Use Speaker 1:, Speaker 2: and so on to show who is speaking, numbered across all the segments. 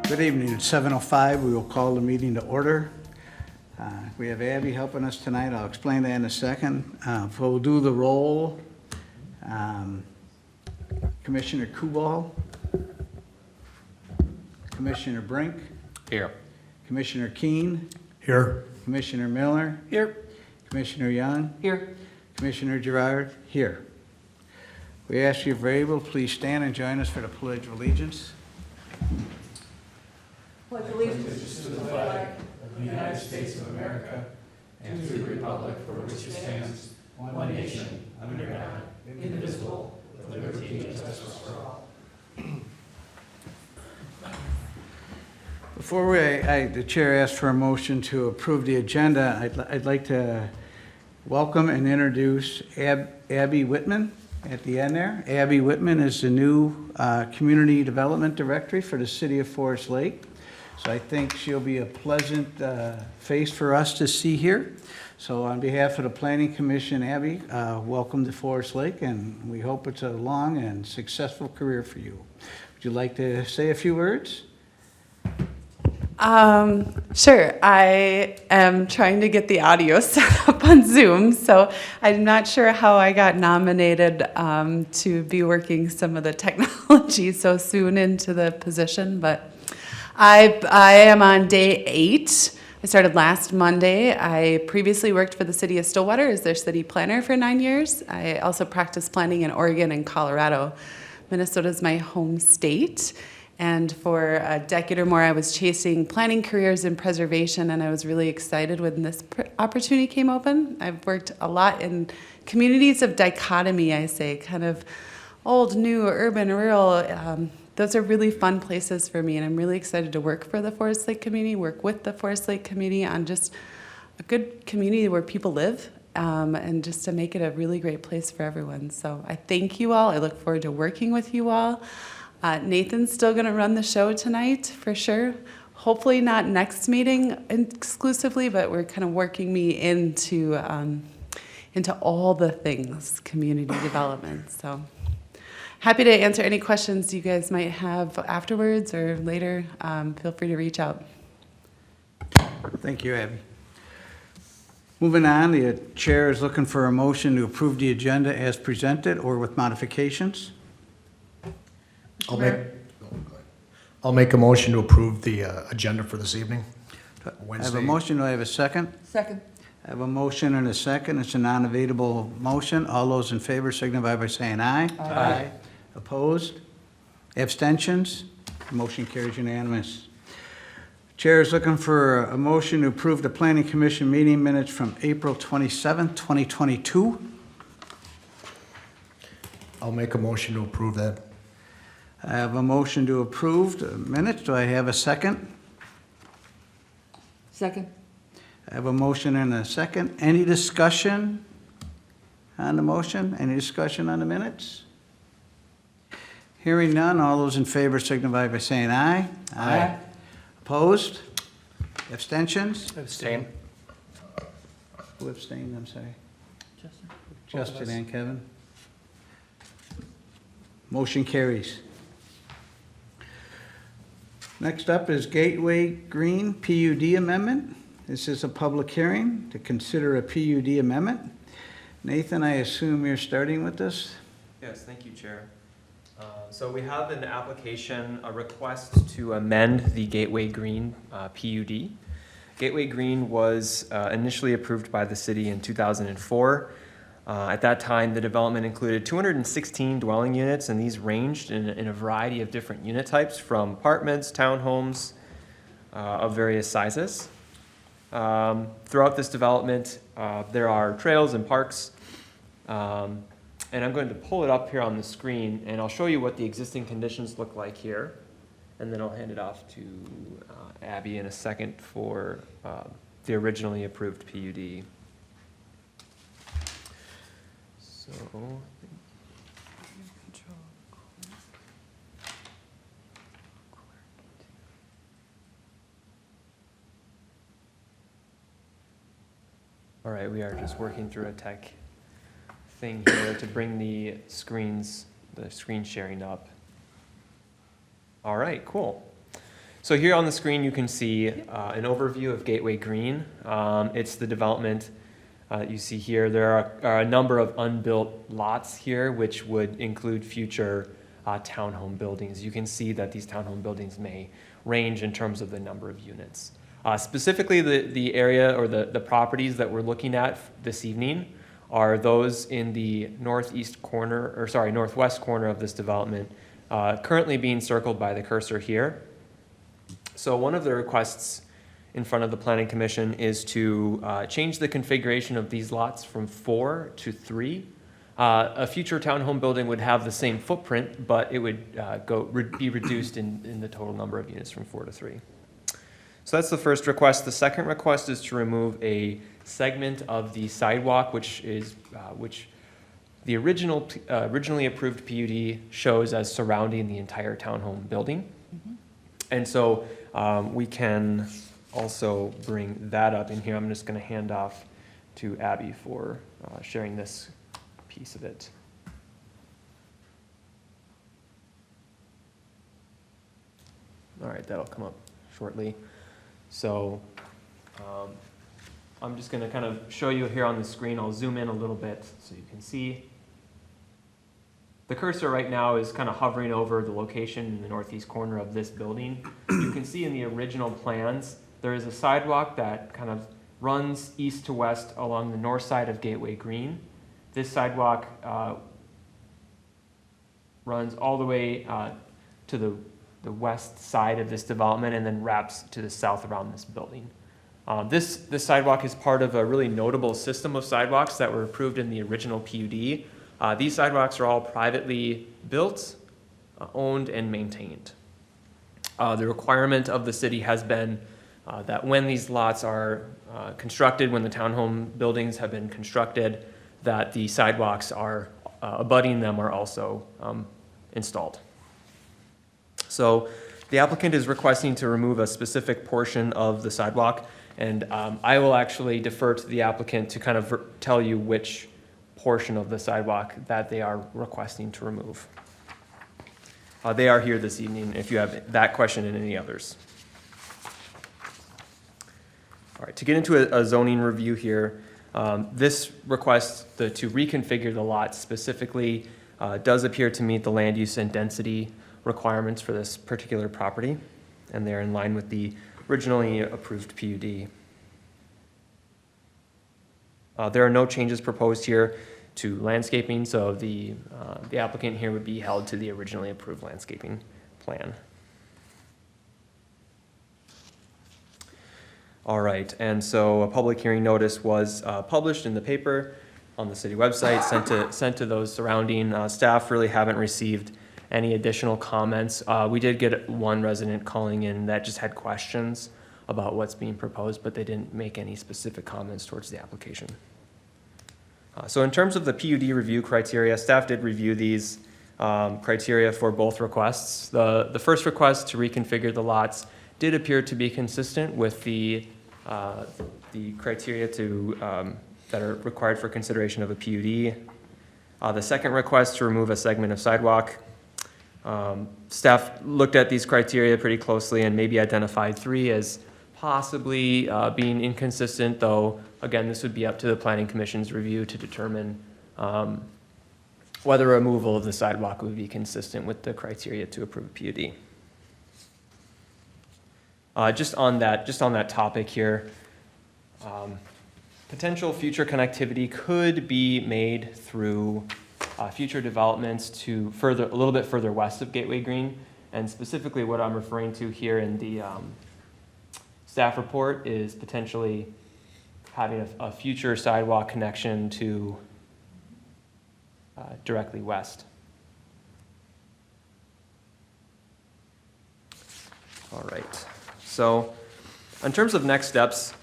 Speaker 1: Good evening. It's 7:05. We will call the meeting to order. We have Abby helping us tonight. I'll explain that in a second. We'll do the roll. Commissioner Kubal. Commissioner Brink.
Speaker 2: Here.
Speaker 1: Commissioner Keene.
Speaker 3: Here.
Speaker 1: Commissioner Miller.
Speaker 2: Here.
Speaker 1: Commissioner Young.
Speaker 2: Here.
Speaker 1: Commissioner Gerard. Here. We ask you if you're able, please stand and join us for the Pledge of Allegiance.
Speaker 4: Pledge allegiance to the flag of the United States of America and to the republic for which it stands, one nation, under God, indivisible, with liberty and justice for all.
Speaker 1: Before the chair asks for a motion to approve the agenda, I'd like to welcome and introduce Abby Whitman at the end there. Abby Whitman is the new Community Development Director for the City of Forest Lake. So I think she'll be a pleasant face for us to see here. So on behalf of the Planning Commission, Abby, welcome to Forest Lake, and we hope it's a long and successful career for you. Would you like to say a few words?
Speaker 5: Sure. I am trying to get the audio set up on Zoom, so I'm not sure how I got nominated to be working some of the technology so soon into the position, but I am on day 8. I started last Monday. I previously worked for the city of Stillwater as their city planner for 9 years. I also practiced planning in Oregon and Colorado. Minnesota is my home state. And for a decade or more, I was chasing planning careers in preservation, and I was really excited when this opportunity came open. I've worked a lot in communities of dichotomy, I say, kind of old, new, urban, rural. Those are really fun places for me, and I'm really excited to work for the Forest Lake community, work with the Forest Lake community on just a good community where people live, and just to make it a really great place for everyone. So I thank you all. I look forward to working with you all. Nathan's still going to run the show tonight for sure. Hopefully not next meeting exclusively, but we're kind of working me into all the things community development. So happy to answer any questions you guys might have afterwards or later. Feel free to reach out.
Speaker 1: Thank you, Abby. Moving on, the chair is looking for a motion to approve the agenda as presented or with modifications.
Speaker 3: I'll make a motion to approve the agenda for this evening.
Speaker 1: I have a
Speaker 3: Wednesday.
Speaker 1: motion. Do I have a second?
Speaker 4: Second.
Speaker 1: I have a motion and a second. It's a non-debatable motion. All those in favor signify by saying aye. Aye. Opposed? Abstentions? Motion carries unanimous. Chair is looking for a motion to approve the Planning Commission meeting minutes from April 27th, 2022.
Speaker 3: I'll make a motion to approve that.
Speaker 1: I have a motion to approve the minutes. Do I have a second?
Speaker 4: Second.
Speaker 1: I have a motion and a second. Any discussion on the motion? Any discussion on the minutes? Hearing none, all those in favor signify by saying aye.
Speaker 4: Aye.
Speaker 1: Opposed? Abstentions?
Speaker 2: Abstain.
Speaker 1: Who abstained, I'm sorry? Justin and Kevin. Motion carries. Next up is Gateway Green PUD amendment. This is a public hearing to consider a PUD amendment. Nathan, I assume you're starting with this?
Speaker 2: Yes, thank you, Chair. So we have an application, a request to amend the Gateway Green PUD. Gateway Green was initially approved by the city in 2004. At that time, the development included 216 dwelling units, and these ranged in a variety of different unit types, from apartments, townhomes of various sizes. Throughout this development, there are trails and parks, and I'm going to pull it up here on the screen, and I'll show you what the existing conditions look like here, and then I'll hand it off to Abby in a second for the originally approved PUD. So, all right, we are just working through a tech thing here to bring the screen sharing up. All right, cool. So here on the screen, you can see an overview of Gateway Green. It's the development you see here. There are a number of unbuilt lots here, which would include future townhome buildings. You can see that these townhome buildings may range in terms of the number of units. Specifically, the area or the properties that we're looking at this evening are those in the northwest corner of this development, currently being circled by the cursor here. So one of the requests in front of the Planning Commission is to change the configuration of these lots from 4 to 3. A future townhome building would have the same footprint, but it would be reduced in the total number of units from 4 to 3. So that's the first request. The second request is to remove a segment of the sidewalk, which the originally approved PUD shows as surrounding the entire townhome building. And so we can also bring that up in here. I'm just going to hand off to Abby for sharing this piece of it. All right, that'll come up shortly. So I'm just going to kind of show you here on the screen. I'll zoom in a little bit so you can see. The cursor right now is kind of hovering over the location in the northeast corner of this building. You can see in the original plans, there is a sidewalk that kind of runs east to west along the north side of Gateway Green. This sidewalk runs all the way to the west side of this development and then wraps to the south around this building. This sidewalk is part of a really notable system of sidewalks that were approved in the original PUD. These sidewalks are all privately built, owned, and maintained. The requirement of the city has been that when these lots are constructed, when the townhome buildings have been constructed, that the sidewalks are abutting them are also installed. So the applicant is requesting to remove a specific portion of the sidewalk, and I will actually defer to the applicant to kind of tell you which portion of the sidewalk that they are requesting to remove. They are here this evening if you have that question and any others. All right, to get into a zoning review here, this request to reconfigure the lot specifically does appear to meet the land use and density requirements for this particular property, and they're in line with the originally approved PUD. There are no changes proposed here to landscaping, so the applicant here would be held to the originally approved landscaping plan. All right, and so a public hearing notice was published in the paper on the city website, sent to those surrounding. Staff really haven't received any additional comments. We did get one resident calling in that just had questions about what's being proposed, but they didn't make any specific comments towards the application. So in terms of the PUD review criteria, staff did review these criteria for both requests. The first request to reconfigure the lots did appear to be consistent with the criteria that are required for consideration of a PUD. The second request to remove a segment of sidewalk, staff looked at these criteria pretty closely and maybe identified 3 as possibly being inconsistent, though again this would be up to the Planning Commission's review to determine whether removal of the sidewalk would be consistent with the criteria to approve a PUD. Just on that topic here, potential future connectivity could be made through future developments to a little bit further west of Gateway Green, and specifically what I'm referring to here in the staff report is potentially having a future sidewalk connection to directly west. All right. So in terms of next steps,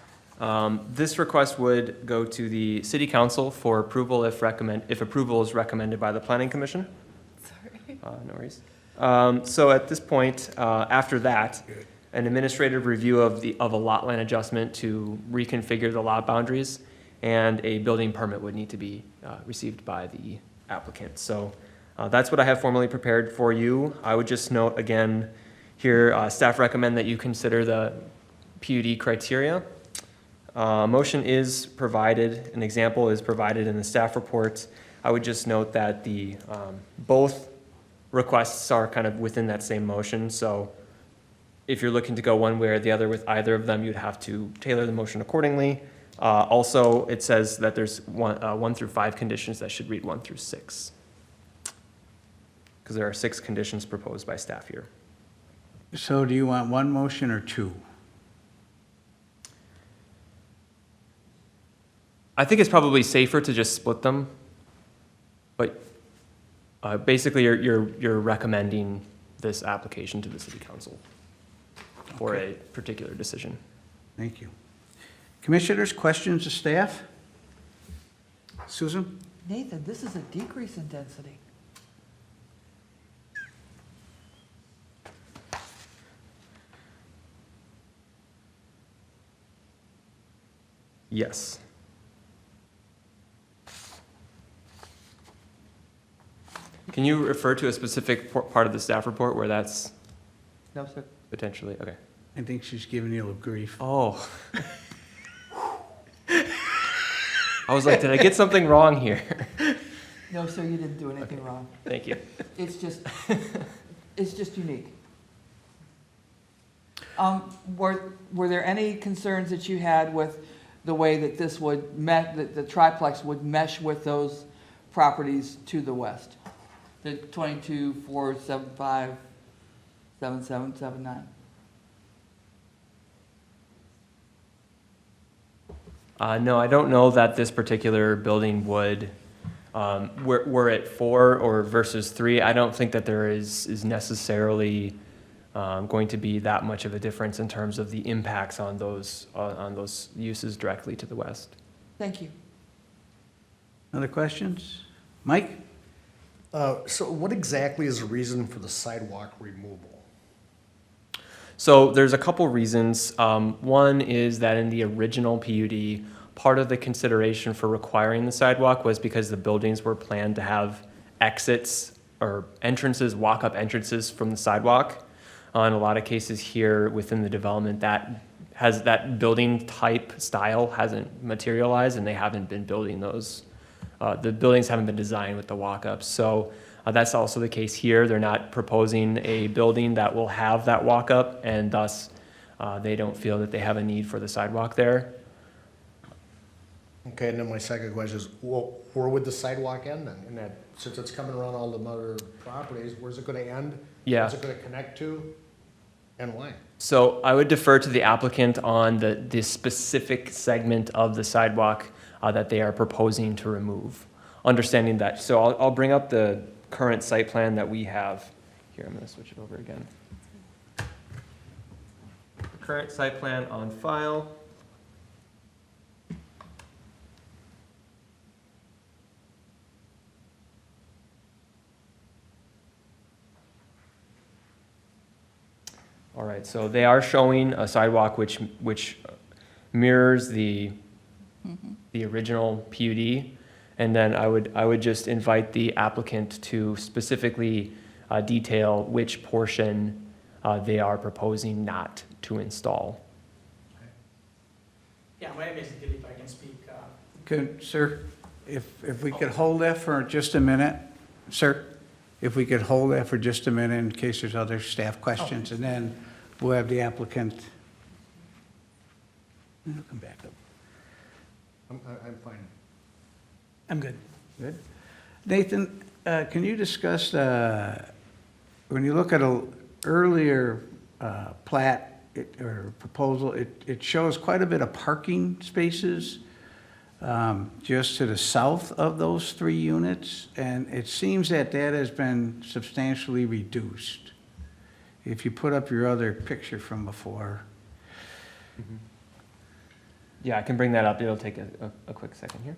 Speaker 2: this request would go to the City Council for approval if approval is recommended by the Planning Commission.
Speaker 5: Sorry.
Speaker 2: No worries. So at this point, after that, an administrative review of a lot line adjustment to reconfigure the lot boundaries, and a building permit would need to be received by the applicant. So that's what I have formally prepared for you. I would just note again, Here, staff recommend that you consider the PUD criteria. Motion is provided, an example is provided in the staff report. I would just note that the, both requests are kind of within that same motion, so if you're looking to go one way or the other with either of them, you'd have to tailor the motion accordingly. Also, it says that there's 1 through 5 conditions that should read 1 through 6. Because there are 6 conditions proposed by staff here.
Speaker 1: So do you want one motion or two?
Speaker 2: I think it's probably safer to just split them, but basically you're recommending this application to the city council for a particular decision.
Speaker 1: Thank you. Commissioners, questions of staff? Susan?
Speaker 6: Nathan, this is a decrease in density.
Speaker 2: Yes. Can you refer to a specific part of the staff report where that's
Speaker 6: No, sir.
Speaker 2: potentially, okay.
Speaker 1: I think she's giving you a little grief.
Speaker 2: Oh. I was like, did I get something wrong here?
Speaker 6: No, sir, you didn't do anything wrong.
Speaker 2: Thank you.
Speaker 6: It's just unique. Were there any concerns that you had with the way that this would that the triplex would mesh with those properties to the west? The 22, 4, 7, 5, 7, 7, 7, 9?
Speaker 2: No, I don't know that this particular building would, were it 4 or versus 3, I don't think that there is necessarily going to be that much of a difference in terms of the impacts on those uses directly to the west.
Speaker 6: Thank you.
Speaker 1: Other questions? Mike?
Speaker 3: So what exactly is the reason for the sidewalk removal?
Speaker 2: So there's a couple reasons. One is that in the original PUD, part of the consideration for requiring the sidewalk was because the buildings were planned to have exits or entrances, walk-up entrances from the sidewalk. In a lot of cases here within the development, that building type style hasn't materialized, and they haven't been building those. The buildings haven't been designed with the walk-ups. So that's also the case here. They're not proposing a building that will have that walk-up, and thus they don't feel that they have a need for the sidewalk there.
Speaker 3: Okay, and then my second question is, well, where would the sidewalk end then? In that, since it's coming around all the other properties, where's it gonna end?
Speaker 2: Yeah.
Speaker 3: Where's it gonna connect to? And why?
Speaker 2: So I would defer to the applicant on the specific segment of the sidewalk that they are proposing to remove. Understanding that, so I'll bring up the current site plan that we have. Here, I'm gonna switch it over again. The current site plan on file. All right, so they are showing a sidewalk which mirrors the original PUD. And then I would just invite the applicant to specifically detail which portion they are proposing not to install.
Speaker 4: Yeah, my name is Dilip, I can speak.
Speaker 1: Good, sir, if we could hold that for just a minute, sir, if we could hold that for just a minute in case there's other staff questions, and then we'll have the applicant. I'll come back up.
Speaker 3: I'm fine.
Speaker 4: I'm good.
Speaker 1: Good. Nathan, can you discuss, when you look at an earlier plat or proposal, it shows quite a bit of parking spaces just to the south of those 3 units, and it seems that that has been substantially reduced. If you put up your other picture from before.
Speaker 2: Yeah, I can bring that up. It'll take a quick second here.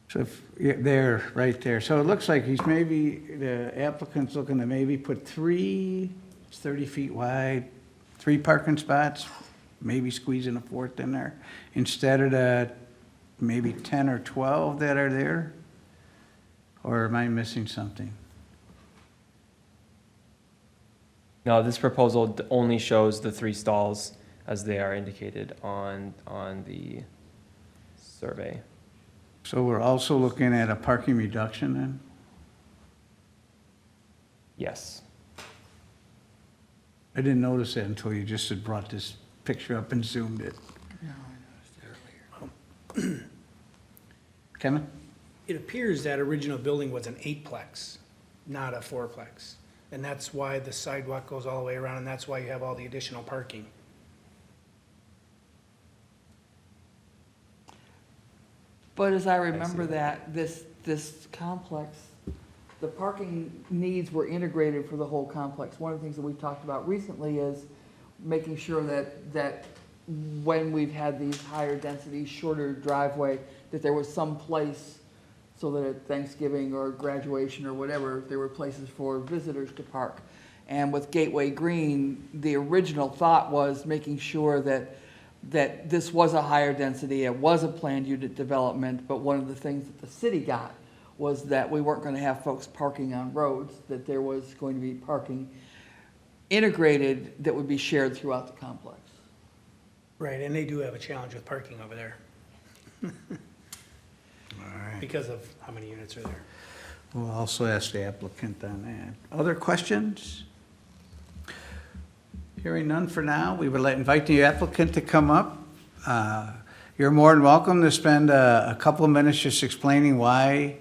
Speaker 1: So if, yeah, there, right there. So it looks like he's maybe, the applicant's looking to maybe put three It's 30 feet wide, 3 parking spots, maybe squeezing a 4th in there, instead of the maybe 10 or 12 that are there? Or am I missing something?
Speaker 2: No, this proposal only shows the 3 stalls as they are indicated on the survey.
Speaker 1: So we're also looking at a parking reduction then?
Speaker 2: Yes.
Speaker 1: I didn't notice that until you just had brought this picture up and zoomed it. Kevin?
Speaker 7: It appears that original building was an 8-plex, not a 4-plex. And that's why the sidewalk goes all the way around, and that's why you have all the additional parking.
Speaker 6: But as I remember that, this complex, the parking needs were integrated for the whole complex. One of the things that we've talked about recently is making sure that when we've had these higher density, shorter driveway, that there was some place so that at Thanksgiving or graduation or whatever, there were places for visitors to park. And with Gateway Green, the original thought was making sure that this was a higher density, it was a planned unit development, but one of the things that the city got was that we weren't gonna have folks parking on roads, that there was going to be parking integrated that would be shared throughout the complex.
Speaker 7: Right, and they do have a challenge with parking over there
Speaker 1: All right.
Speaker 7: because of how many units are there.
Speaker 1: We'll also ask the applicant on that. Other questions? Hearing none for now, we would invite the applicant to come up. You're more than welcome to spend a couple of minutes just explaining why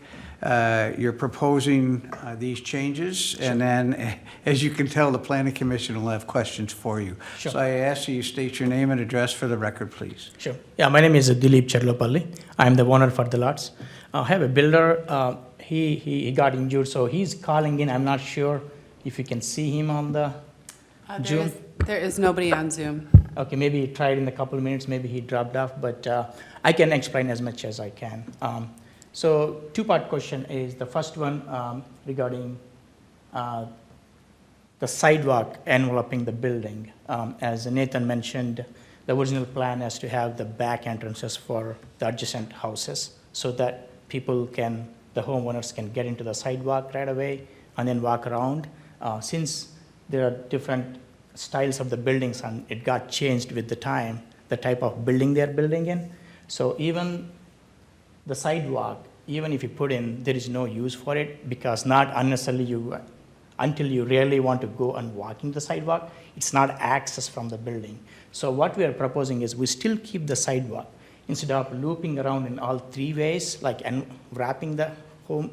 Speaker 1: you're proposing these changes. And then, as you can tell, the planning commission will have questions for you.
Speaker 8: Sure.
Speaker 1: So I ask that you state your name and address for the record, please.
Speaker 8: Sure. Yeah, my name is Dilip Cherlopalli. I'm the owner for the lots. I have a builder. He got injured, so he's calling in. I'm not sure if you can see him on the Zoom.
Speaker 5: There is nobody on Zoom.
Speaker 8: Okay, maybe he tried in a couple of minutes. Maybe he dropped off, but I can explain as much as I can. So two-part question is the first one regarding the sidewalk enveloping the building. As Nathan mentioned, the original plan is to have the back entrances for the adjacent houses so that people can, the homeowners can get into the sidewalk right away and then walk around. Since there are different styles of the buildings and it got changed with the time, the type of building they're building in. So even the sidewalk, even if you put in, there is no use for it because not unnecessarily until you really want to go and walk in the sidewalk, it's not access from the building. So what we are proposing is we still keep the sidewalk instead of looping around in all 3 ways, like and wrapping the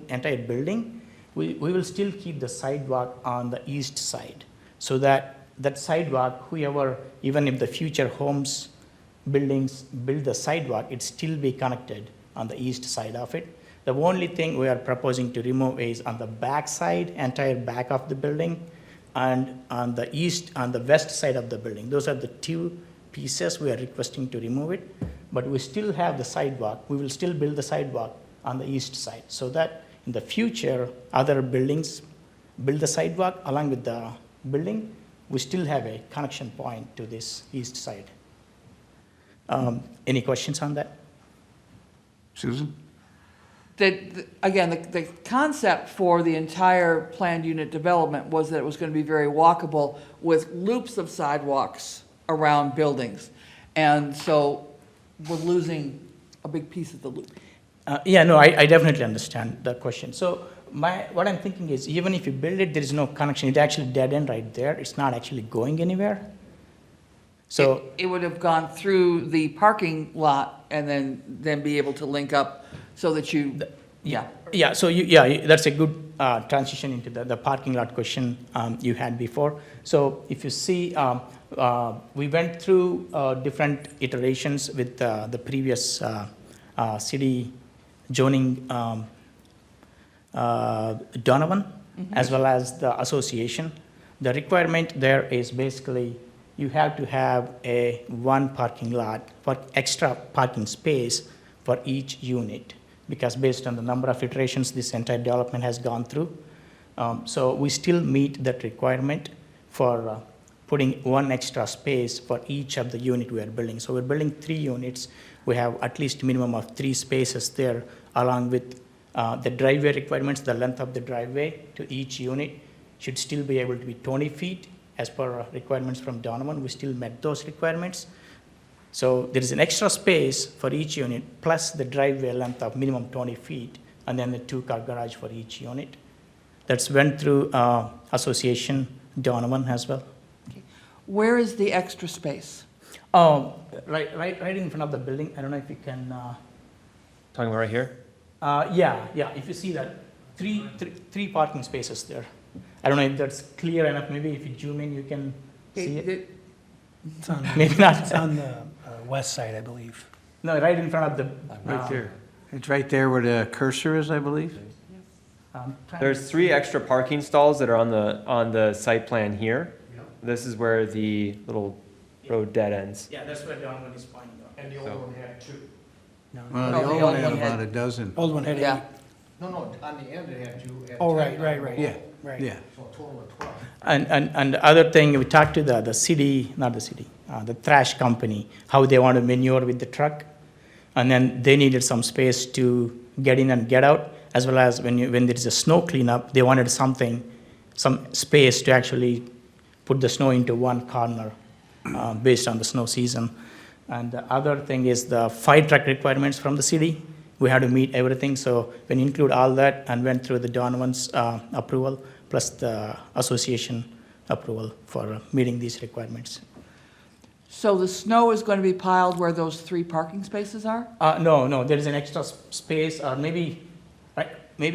Speaker 8: entire building, we will still keep the sidewalk on the east side so that sidewalk, whoever, even if the future homes, buildings build the sidewalk, it still be connected on the east side of it. The only thing we are proposing to remove is on the back side, entire back of the building, and on the east, on the west side of the building. Those are the 2 pieces we are requesting to remove it, but we still have the sidewalk. We will still build the sidewalk on the east side so that in the future, other buildings build the sidewalk along with the building. We still have a connection point to this east side. Any questions on that?
Speaker 1: Susan?
Speaker 6: Again, the concept for the entire planned unit development was that it was going to be very walkable with loops of sidewalks around buildings. And so we're losing a big piece of the loop.
Speaker 8: Yeah, no, I definitely understand the question. So what I'm thinking is even if you build it, there is no connection. It's actually dead end right there. It's not actually going anywhere. So
Speaker 6: It would have gone through the parking lot and then be able to link up so that you, yeah.
Speaker 8: yeah, so that's a good transition into the parking lot question you had before. So if you see, we went through different iterations with the previous city zoning Donovan, as well as the association. The requirement there is basically you have to have a 1 parking lot for extra parking space for each unit, because based on the number of iterations this entire development has gone through. So we still meet that requirement. for putting one extra space for each of the unit we are building. So we're building 3 units. We have at least minimum of 3 spaces there, along with the driveway requirements. The length of the driveway to each unit should still be able to be 20 feet as per requirements from Donovan. We still met those requirements. So there is an extra space for each unit, plus the driveway length of minimum 20 feet, and then the 2-car garage for each unit. That's went through association Donovan as well.
Speaker 6: Where is the extra space?
Speaker 8: Right in front of the building. I don't know if you can.
Speaker 2: Talking about right here?
Speaker 8: Yeah. If you see that, three parking spaces there. I don't know if that's clear enough. Maybe if you zoom in, you can see it.
Speaker 7: It's on,
Speaker 8: Maybe not.
Speaker 7: it's on the west side, I believe.
Speaker 8: No, right in front of the.
Speaker 1: Right there. It's right there where the cursor is, I believe.
Speaker 2: There's 3 extra parking stalls that are on the site plan here. This is where the little road dead ends.
Speaker 8: Yeah, that's where Donovan is pointing out.
Speaker 3: And the
Speaker 2: So-
Speaker 3: old one had 2.
Speaker 7: No,
Speaker 1: Well,
Speaker 6: No,
Speaker 1: the
Speaker 6: the
Speaker 1: old
Speaker 6: old
Speaker 1: one had
Speaker 6: one had-
Speaker 1: about a dozen.
Speaker 7: Old one had 8.
Speaker 6: Yeah.
Speaker 3: No, on the end it had 2. It had
Speaker 7: Oh,
Speaker 3: 10
Speaker 7: right.
Speaker 1: Yeah,
Speaker 7: Right.
Speaker 1: yeah.
Speaker 3: So a total of 12.
Speaker 8: And the other thing, we talked to the city, not the city, the trash company, how they want to manure with the truck. And then they needed some space to get in and get out, as well as when there is a snow cleanup, they wanted some space to actually put the snow into one corner based on the snow season. And the other thing is the fire truck requirements from the city. We had to meet everything, so when you include all that and went through the Donovan's approval, plus the association approval for meeting these requirements.
Speaker 6: So the snow is going to be piled where those 3 parking spaces are?
Speaker 8: No, there is an extra space, or maybe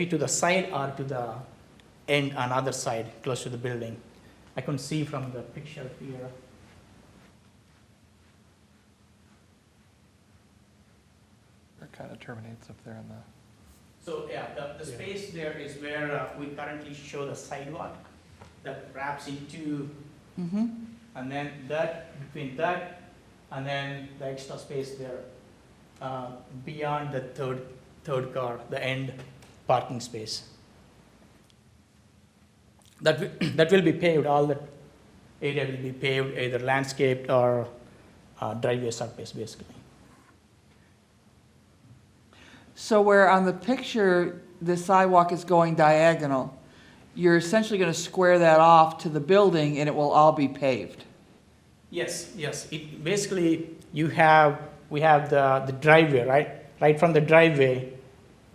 Speaker 8: to the side or to the end, another side, close to the building. I can see from the picture here.
Speaker 9: It kind of terminates up there on the.
Speaker 8: So, yeah, the space there is where we currently show the sidewalk that wraps into,
Speaker 6: Mm-hmm.
Speaker 8: and then that, between that, and then the extra space there, beyond the third car, the end parking space. That will be paved, all that area will be paved, either landscaped or driveway surface, basically.
Speaker 6: So where on the picture, the sidewalk is going diagonal, you're essentially going to square that off to the building and it will all be paved?
Speaker 8: Yes. It basically, we have the driveway, right? Right from the driveway,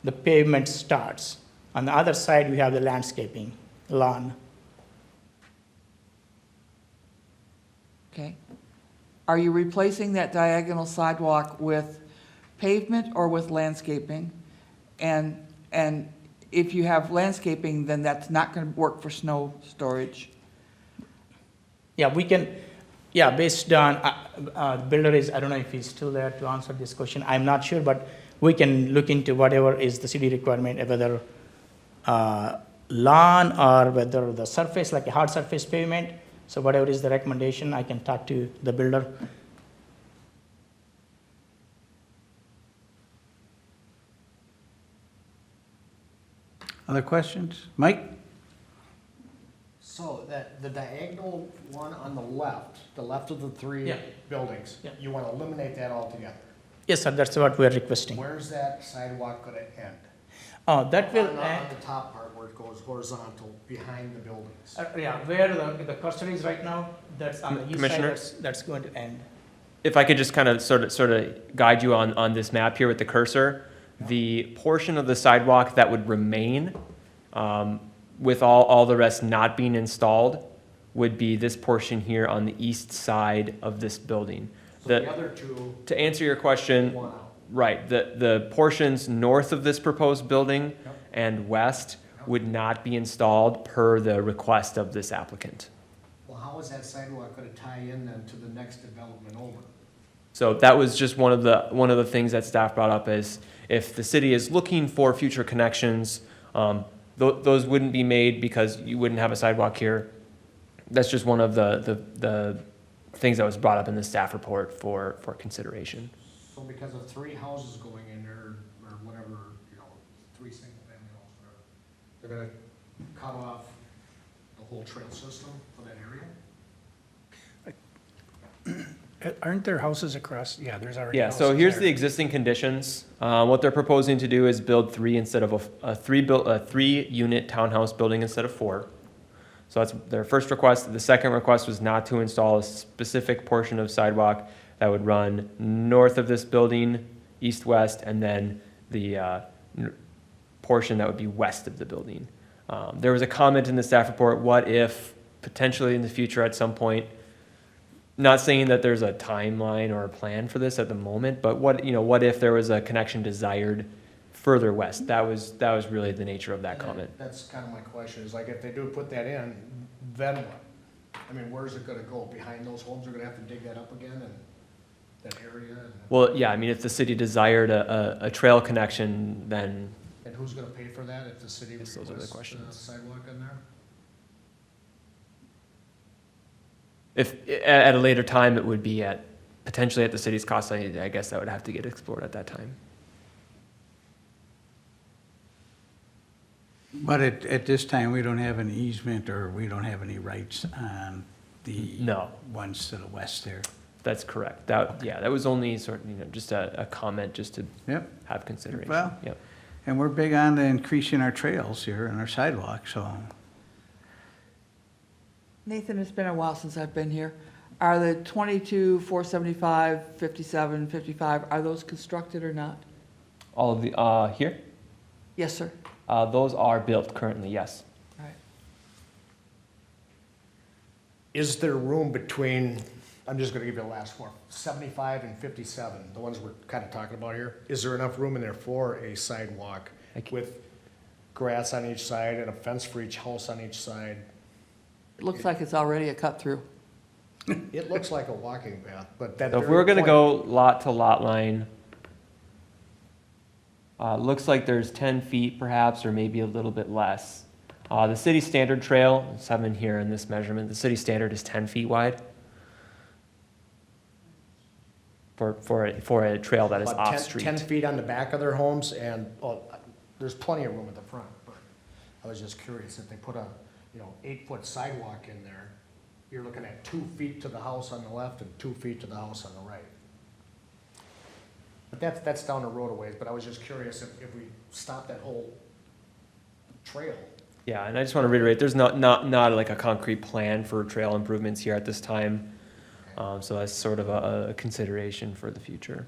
Speaker 8: the pavement starts. On the other side, we have the landscaping, lawn.
Speaker 6: Okay. Are you replacing that diagonal sidewalk with pavement or with landscaping? And if you have landscaping, then that's not going to work for snow storage?
Speaker 8: Yeah, we can, based on, the builder is, I don't know if he's still there to answer this question, I'm not sure, but we can look into whatever is the city requirement, whether lawn or whether the surface, like a hard surface pavement. So whatever is the recommendation, I can talk to the builder.
Speaker 1: Other questions? Mike?
Speaker 3: So that, the diagonal one on the left of the 3
Speaker 8: Yeah.
Speaker 3: buildings,
Speaker 8: Yeah.
Speaker 3: you want to eliminate that altogether.
Speaker 8: Yes, sir, that's what we're requesting.
Speaker 3: Where's that sidewalk going to end?
Speaker 8: That will
Speaker 3: On
Speaker 8: end.
Speaker 3: the top part where it goes horizontal behind the buildings.
Speaker 8: Where the cursor is right now, that's on the east side,
Speaker 2: Commissioner?
Speaker 8: that's going to end.
Speaker 2: If I could just kind of sort of guide you on this map here with the cursor, the portion of the sidewalk that would remain, with all the rest not being installed, would be this portion here on the east side of this building.
Speaker 3: So the other 2,
Speaker 2: To answer your question,
Speaker 3: one out.
Speaker 2: right, the portions north of this proposed building
Speaker 3: Yep.
Speaker 2: and west would not be installed per the request of this applicant.
Speaker 3: Well, how is that sidewalk going to tie in then to the next development over?
Speaker 2: So that was just one of the things that staff brought up is if the city is looking for future connections, those wouldn't be made because you wouldn't have a sidewalk here. That's just one of the things that was brought up in the staff report for consideration.
Speaker 3: So because of 3 houses going in there, or whatever, 3 single-family homes, whatever, they're going to cut off the whole trail system for that area?
Speaker 7: Aren't there houses across? Yeah, there's already
Speaker 2: Yeah,
Speaker 7: houses
Speaker 2: so here's
Speaker 7: there.
Speaker 2: the existing conditions. What they're proposing to do is build 3 instead of a 3-unit townhouse building instead of 4. So that's their first request. The second request was not to install a specific portion of sidewalk that would run north of this building, east-west, and then the portion that would be west of the building. There was a comment in the staff report, what if potentially in the future at some point, not saying that there's a timeline or a plan for this at the moment, but what if there was a connection desired further west? That was really the nature of that comment.
Speaker 3: That's kind of my question, is like, if they do put that in, then what? I mean, where's it gonna go? Behind those homes, they're gonna have to dig that up again, and that area?
Speaker 2: Well, yeah, I mean, if the city desired a trail connection, then
Speaker 3: And who's gonna pay for that if the city
Speaker 2: Yes, those are the
Speaker 3: requests
Speaker 2: questions.
Speaker 3: sidewalk in there?
Speaker 2: if at a later time, it would be potentially at the city's cost. I guess that would have to get explored at that time.
Speaker 1: But at this time, we don't have an easement or we don't have any rights on the
Speaker 2: No.
Speaker 1: ones to the west there.
Speaker 2: That's correct. That was only sort of, just a comment just to
Speaker 1: Yep.
Speaker 2: have consideration.
Speaker 1: Well-
Speaker 2: Yep.
Speaker 1: And we're big on increasing our trails here and our sidewalks, so.
Speaker 6: Nathan, it's been a while since I've been here. Are the 22, 475, 57, 55, are those constructed or not?
Speaker 2: All of the, here,
Speaker 6: Yes, sir.
Speaker 2: those are built currently, yes.
Speaker 6: All right.
Speaker 3: Is there room between, I'm just gonna give you the last one, 75 and 57, the ones we're kind of talking about here? Is there enough room in there for a sidewalk with grass on each side and a fence for each house on each side?
Speaker 6: It looks like it's already a cut-through.
Speaker 3: It looks like a walking path, but that
Speaker 2: So if
Speaker 3: very
Speaker 2: we're gonna
Speaker 3: point-
Speaker 2: go lot to lot line, looks like there's 10 feet perhaps, or maybe a little bit less. The city standard trail, 7 here in this measurement, the city standard is 10 feet wide for a trail that is
Speaker 3: about 10
Speaker 2: off-street.
Speaker 3: 10 feet on the back of their homes, and, there's plenty of room at the front, but I was just curious, if they put a, 8-foot sidewalk in there, you're looking at 2 feet to the house on the left and 2 feet to the house on the right. But that's down the road a ways, but I was just curious if we stop that whole trail.
Speaker 2: Yeah, and I just want to reiterate, there's not like a concrete plan for trail improvements here at this time. So that's sort of a consideration for the future.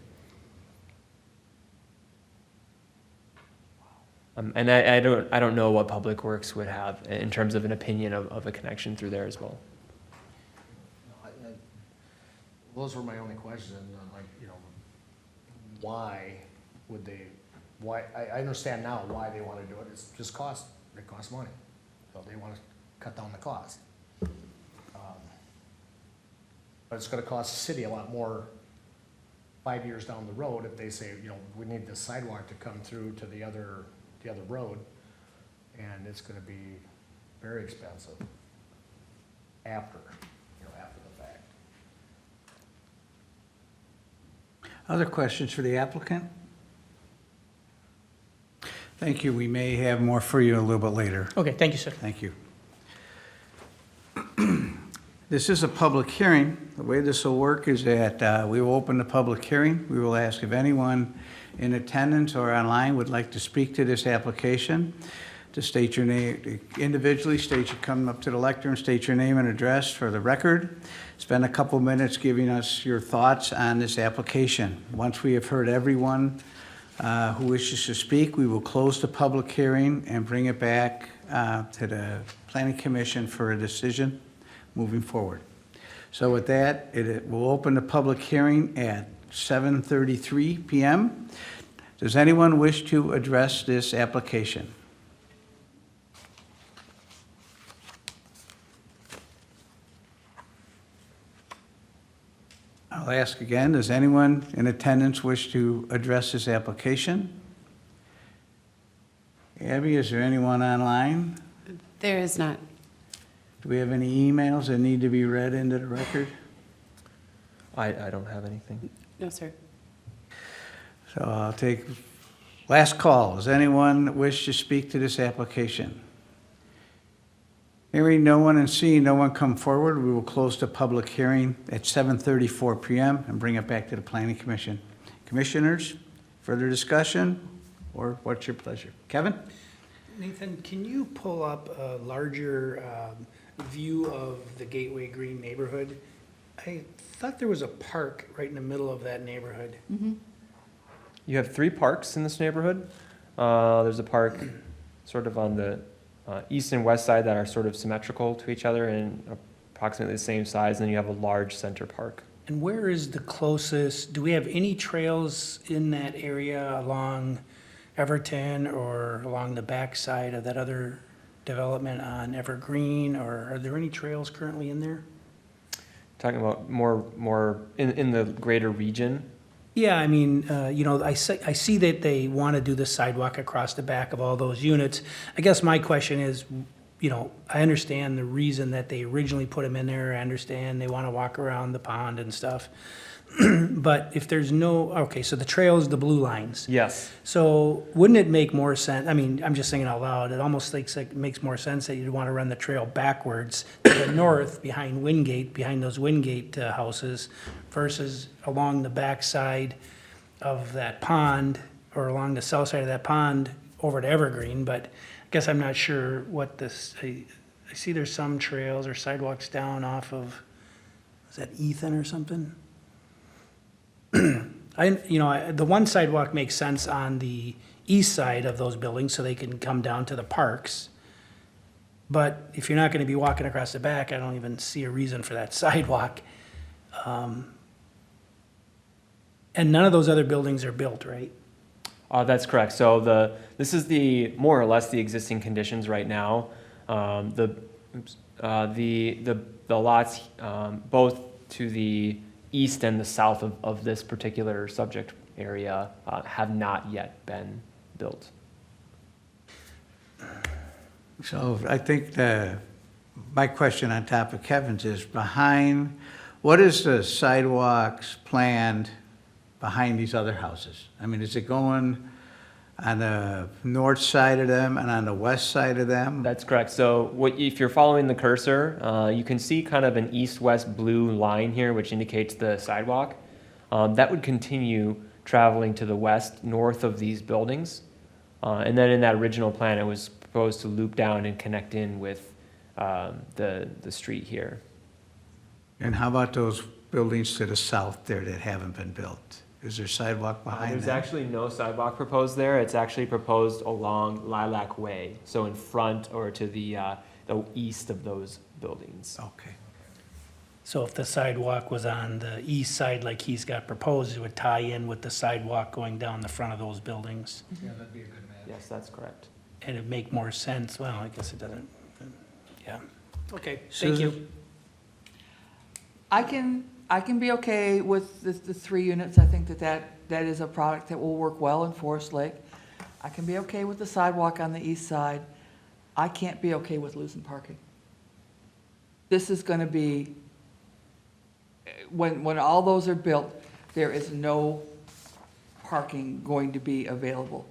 Speaker 2: And I don't know what Public Works would have in terms of an opinion of a connection through there as well.
Speaker 3: Those were my only questions, like, why would they, I understand now why they want to do it, it's just it costs money. So they want to cut down the cost. But it's gonna cost the city a lot more 5 years down the road if they say, we need this sidewalk to come through to the other road, and it's gonna be very expensive after the fact.
Speaker 1: Other questions for the applicant? Thank you. We may have more for you a little bit later.
Speaker 8: Okay, thank you, sir.
Speaker 1: Thank you. This is a public hearing. The way this will work is that we will open the public hearing. We will ask if anyone in attendance or online would like to speak to this application, to state your name, individually come up to the lectern, state your name and address for the record. Spend a couple minutes giving us your thoughts on this application. Once we have heard everyone who wishes to speak, we will close the public hearing and bring it back to the Planning Commission for a decision moving forward. So with that, we'll open the public hearing at 7:33 p.m. Does anyone wish to address this application? I'll ask again, does anyone in attendance wish to address this application? Abby, is there anyone online?
Speaker 5: There is not.
Speaker 1: Do we have any emails that need to be read into the record?
Speaker 2: I don't have anything.
Speaker 5: No, sir.
Speaker 1: So I'll take last call. Does anyone wish to speak to this application? Hearing no one and seeing no one come forward, we will close the public hearing at 7:34 PM and bring it back to the Planning Commission. Commissioners, further discussion, or what's your pleasure? Kevin?
Speaker 7: Nathan, can you pull up a larger view of the Gateway Green neighborhood? I thought there was a park right in the middle of that neighborhood.
Speaker 2: You have 3 parks in this neighborhood. There's a park sort of on the east and west side that are sort of symmetrical to each other and approximately the same size, and then you have a large center park.
Speaker 7: And where is the closest, do we have any trails in that area along Everton or along the backside of that other development on Evergreen, or are there any trails currently in there?
Speaker 2: Talking about more in the greater region.
Speaker 7: Yeah, I mean, I see that they want to do the sidewalk across the back of all those units. I guess my question is, I understand the reason that they originally put them in there. I understand they want to walk around the pond and stuff. But if there's so the trail is the blue lines.
Speaker 2: Yes.
Speaker 7: So wouldn't it make more sense, I mean, I'm just thinking out loud, it almost like it makes more sense that you'd want to run the trail backwards to the north behind Wingate, behind those Wingate houses, versus along the backside of that pond, or along the south side of that pond over to Evergreen. But I guess I'm not sure what this, I see there's some trails or sidewalks down off of, is that Ethan or something? The one sidewalk makes sense on the east side of those buildings so they can come down to the parks. But if you're not gonna be walking across the back, I don't even see a reason for that sidewalk. And none of those other buildings are built, right?
Speaker 2: That's correct. So this is more or less the existing conditions right now. The lots, both to the east and the south of this particular subject area, have not yet been built.
Speaker 1: So I think my question on top of Kevin's is what is the sidewalks planned behind these other houses? I mean, is it going on the north side of them and on the west side of them?
Speaker 2: That's correct. So if you're following the cursor, you can see kind of an east-west blue line here, which indicates the sidewalk. That would continue traveling to the west, north of these buildings. And then in that original plan, it was proposed to loop down and connect in with the street here.
Speaker 1: And how about those buildings to the south there that haven't been built? Is there sidewalk behind
Speaker 2: There's
Speaker 1: them?
Speaker 2: actually no sidewalk proposed there. It's actually proposed along Lilac Way, so in front or to the east of those buildings.
Speaker 1: Okay.
Speaker 7: So if the sidewalk was on the east side like he's got proposed, it would tie in with the sidewalk going down the front of those buildings.
Speaker 3: Yeah, that'd be a good match.
Speaker 2: Yes, that's correct.
Speaker 7: And it'd make more sense, well, I guess it doesn't, yeah. Okay, thank
Speaker 1: Susan?
Speaker 7: you.
Speaker 6: I can be okay with the 3 units. I think that is a product that will work well in Forest Lake. I can be okay with the sidewalk on the east side. I can't be okay with losing parking. This is gonna be, when all those are built, there is no parking going to be available.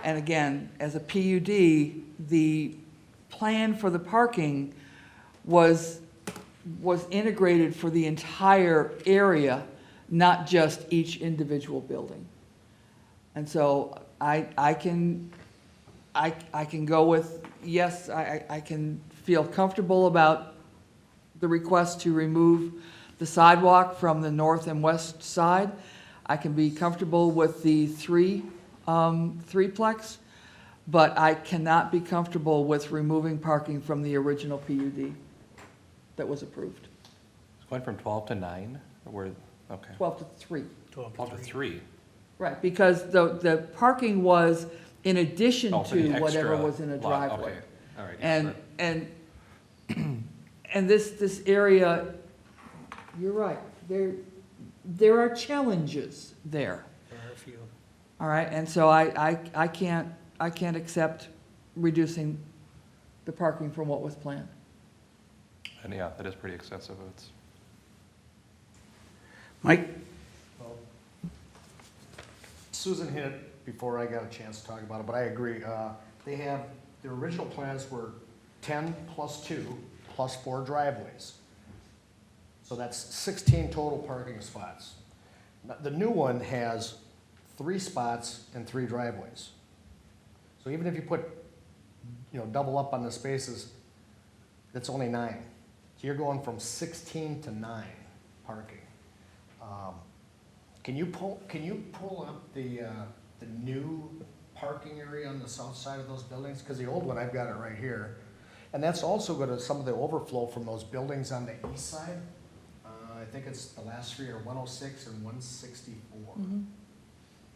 Speaker 6: And again, as a PUD, the plan for the parking was integrated for the entire area, not just each individual building. And so I can go with, yes, I can feel comfortable about the request to remove the sidewalk from the north and west side. I can be comfortable with the threeplex, but I cannot be comfortable with removing parking from the original PUD that was approved.
Speaker 9: It's going from 12 to 9, or, okay.
Speaker 6: 12 to 3.
Speaker 9: 12 to 3.
Speaker 6: Right, because the parking was in addition
Speaker 9: Oh, for the
Speaker 6: to whatever
Speaker 9: extra
Speaker 6: was in a
Speaker 9: lot,
Speaker 6: driveway.
Speaker 9: okay. All right.
Speaker 6: And this area, you're right, there are challenges there.
Speaker 7: There are a few.
Speaker 6: All right, and so I can't accept reducing the parking from what was planned.
Speaker 9: And yeah, that is pretty excessive. It's
Speaker 1: Mike?
Speaker 3: Susan hit it before I got a chance to talk about it, but I agree. Their original plans were 10 plus 2 plus 4 driveways. So that's 16 total parking spots. Now, the new one has 3 spots and 3 driveways. So even if you put, double up on the spaces, that's only 9. So you're going from 16 to 9 parking. Can you pull up the new parking area on the south side of those buildings? Because the old one, I've got it right here. And that's also going to, some of the overflow from those buildings on the east side. I think it's the last 3 are 106 and 164.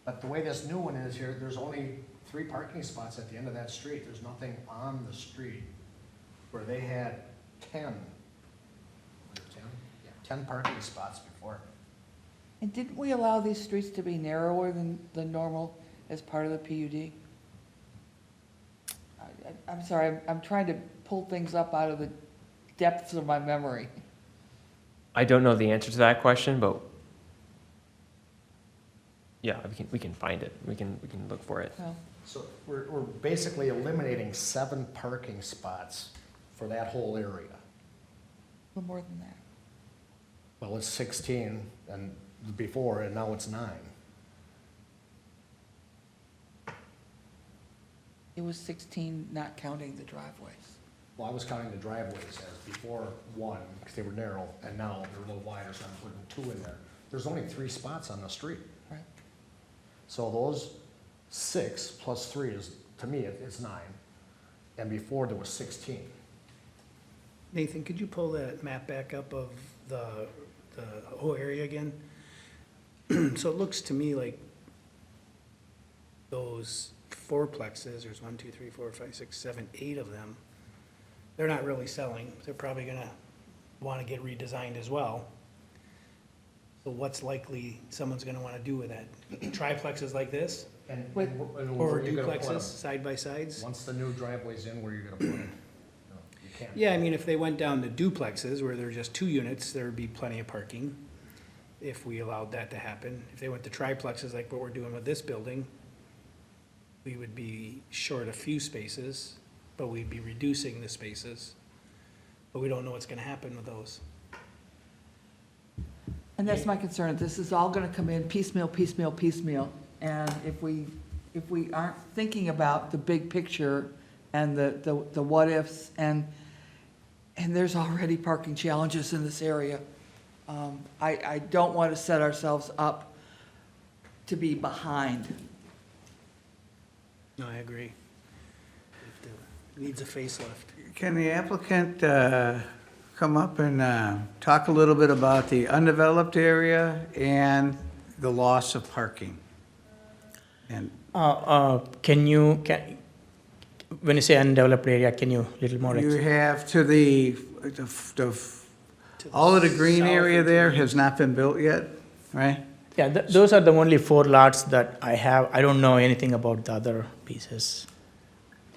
Speaker 3: But the way this new one is here, there's only 3 parking spots at the end of that street. There's nothing on the street where they had 10. 10 parking spots before.
Speaker 6: And didn't we allow these streets to be narrower than normal as part of the PUD? I'm sorry, I'm trying to pull things up out of the depths of my memory.
Speaker 2: I don't know the answer to that question, but yeah, we can find it. We can look for it.
Speaker 6: Well,
Speaker 3: So we're basically eliminating 7 parking spots for that whole area.
Speaker 6: a little more than that.
Speaker 3: Well, it's 16 and before, and now it's 9.
Speaker 6: It was 16, not counting the driveways.
Speaker 3: Well, I was counting the driveways as before 1, because they were narrow, and now they're a little wider, so I'm putting 2 in there. There's only 3 spots on the street.
Speaker 6: Right.
Speaker 3: So those 6 plus 3 is, to me, it's 9. And before, there was 16.
Speaker 7: Nathan, could you pull that map back up of the whole area again? So it looks to me like those fourplexes, there's 1, 2, 3, 4, 5, 6, 7, 8 of them. They're not really selling. They're probably gonna want to get redesigned as well. So what's likely someone's gonna want to do with that? Triplexes like this,
Speaker 3: And
Speaker 6: Wait.
Speaker 3: and
Speaker 7: or
Speaker 3: where are you gonna put
Speaker 7: duplexes,
Speaker 3: them?
Speaker 7: side by sides?
Speaker 3: Once the new driveway's in, where are you gonna put it? No, you can't.
Speaker 7: Yeah, I mean, if they went down to duplexes where there's just 2 units, there would be plenty of parking if we allowed that to happen. If they went to triplexes like what we're doing with this building, we would be short a few spaces, but we'd be reducing the spaces. But we don't know what's gonna happen with those.
Speaker 6: And that's my concern, this is all gonna come in piecemeal, piecemeal, piecemeal. And if we aren't thinking about the big picture and the what-ifs, and there's already parking challenges in this area, I don't want to set ourselves up to be behind.
Speaker 7: No, I agree. Needs a facelift.
Speaker 1: Can the applicant come up and talk a little bit about the undeveloped area and the loss of parking? And
Speaker 8: When you say undeveloped area, can you little more?
Speaker 1: you have to the all of the green
Speaker 7: south
Speaker 1: area
Speaker 7: and to
Speaker 1: there
Speaker 7: the
Speaker 1: has not been built yet, right?
Speaker 8: Yeah, those are the only 4 lots that I have. I don't know anything about the other pieces.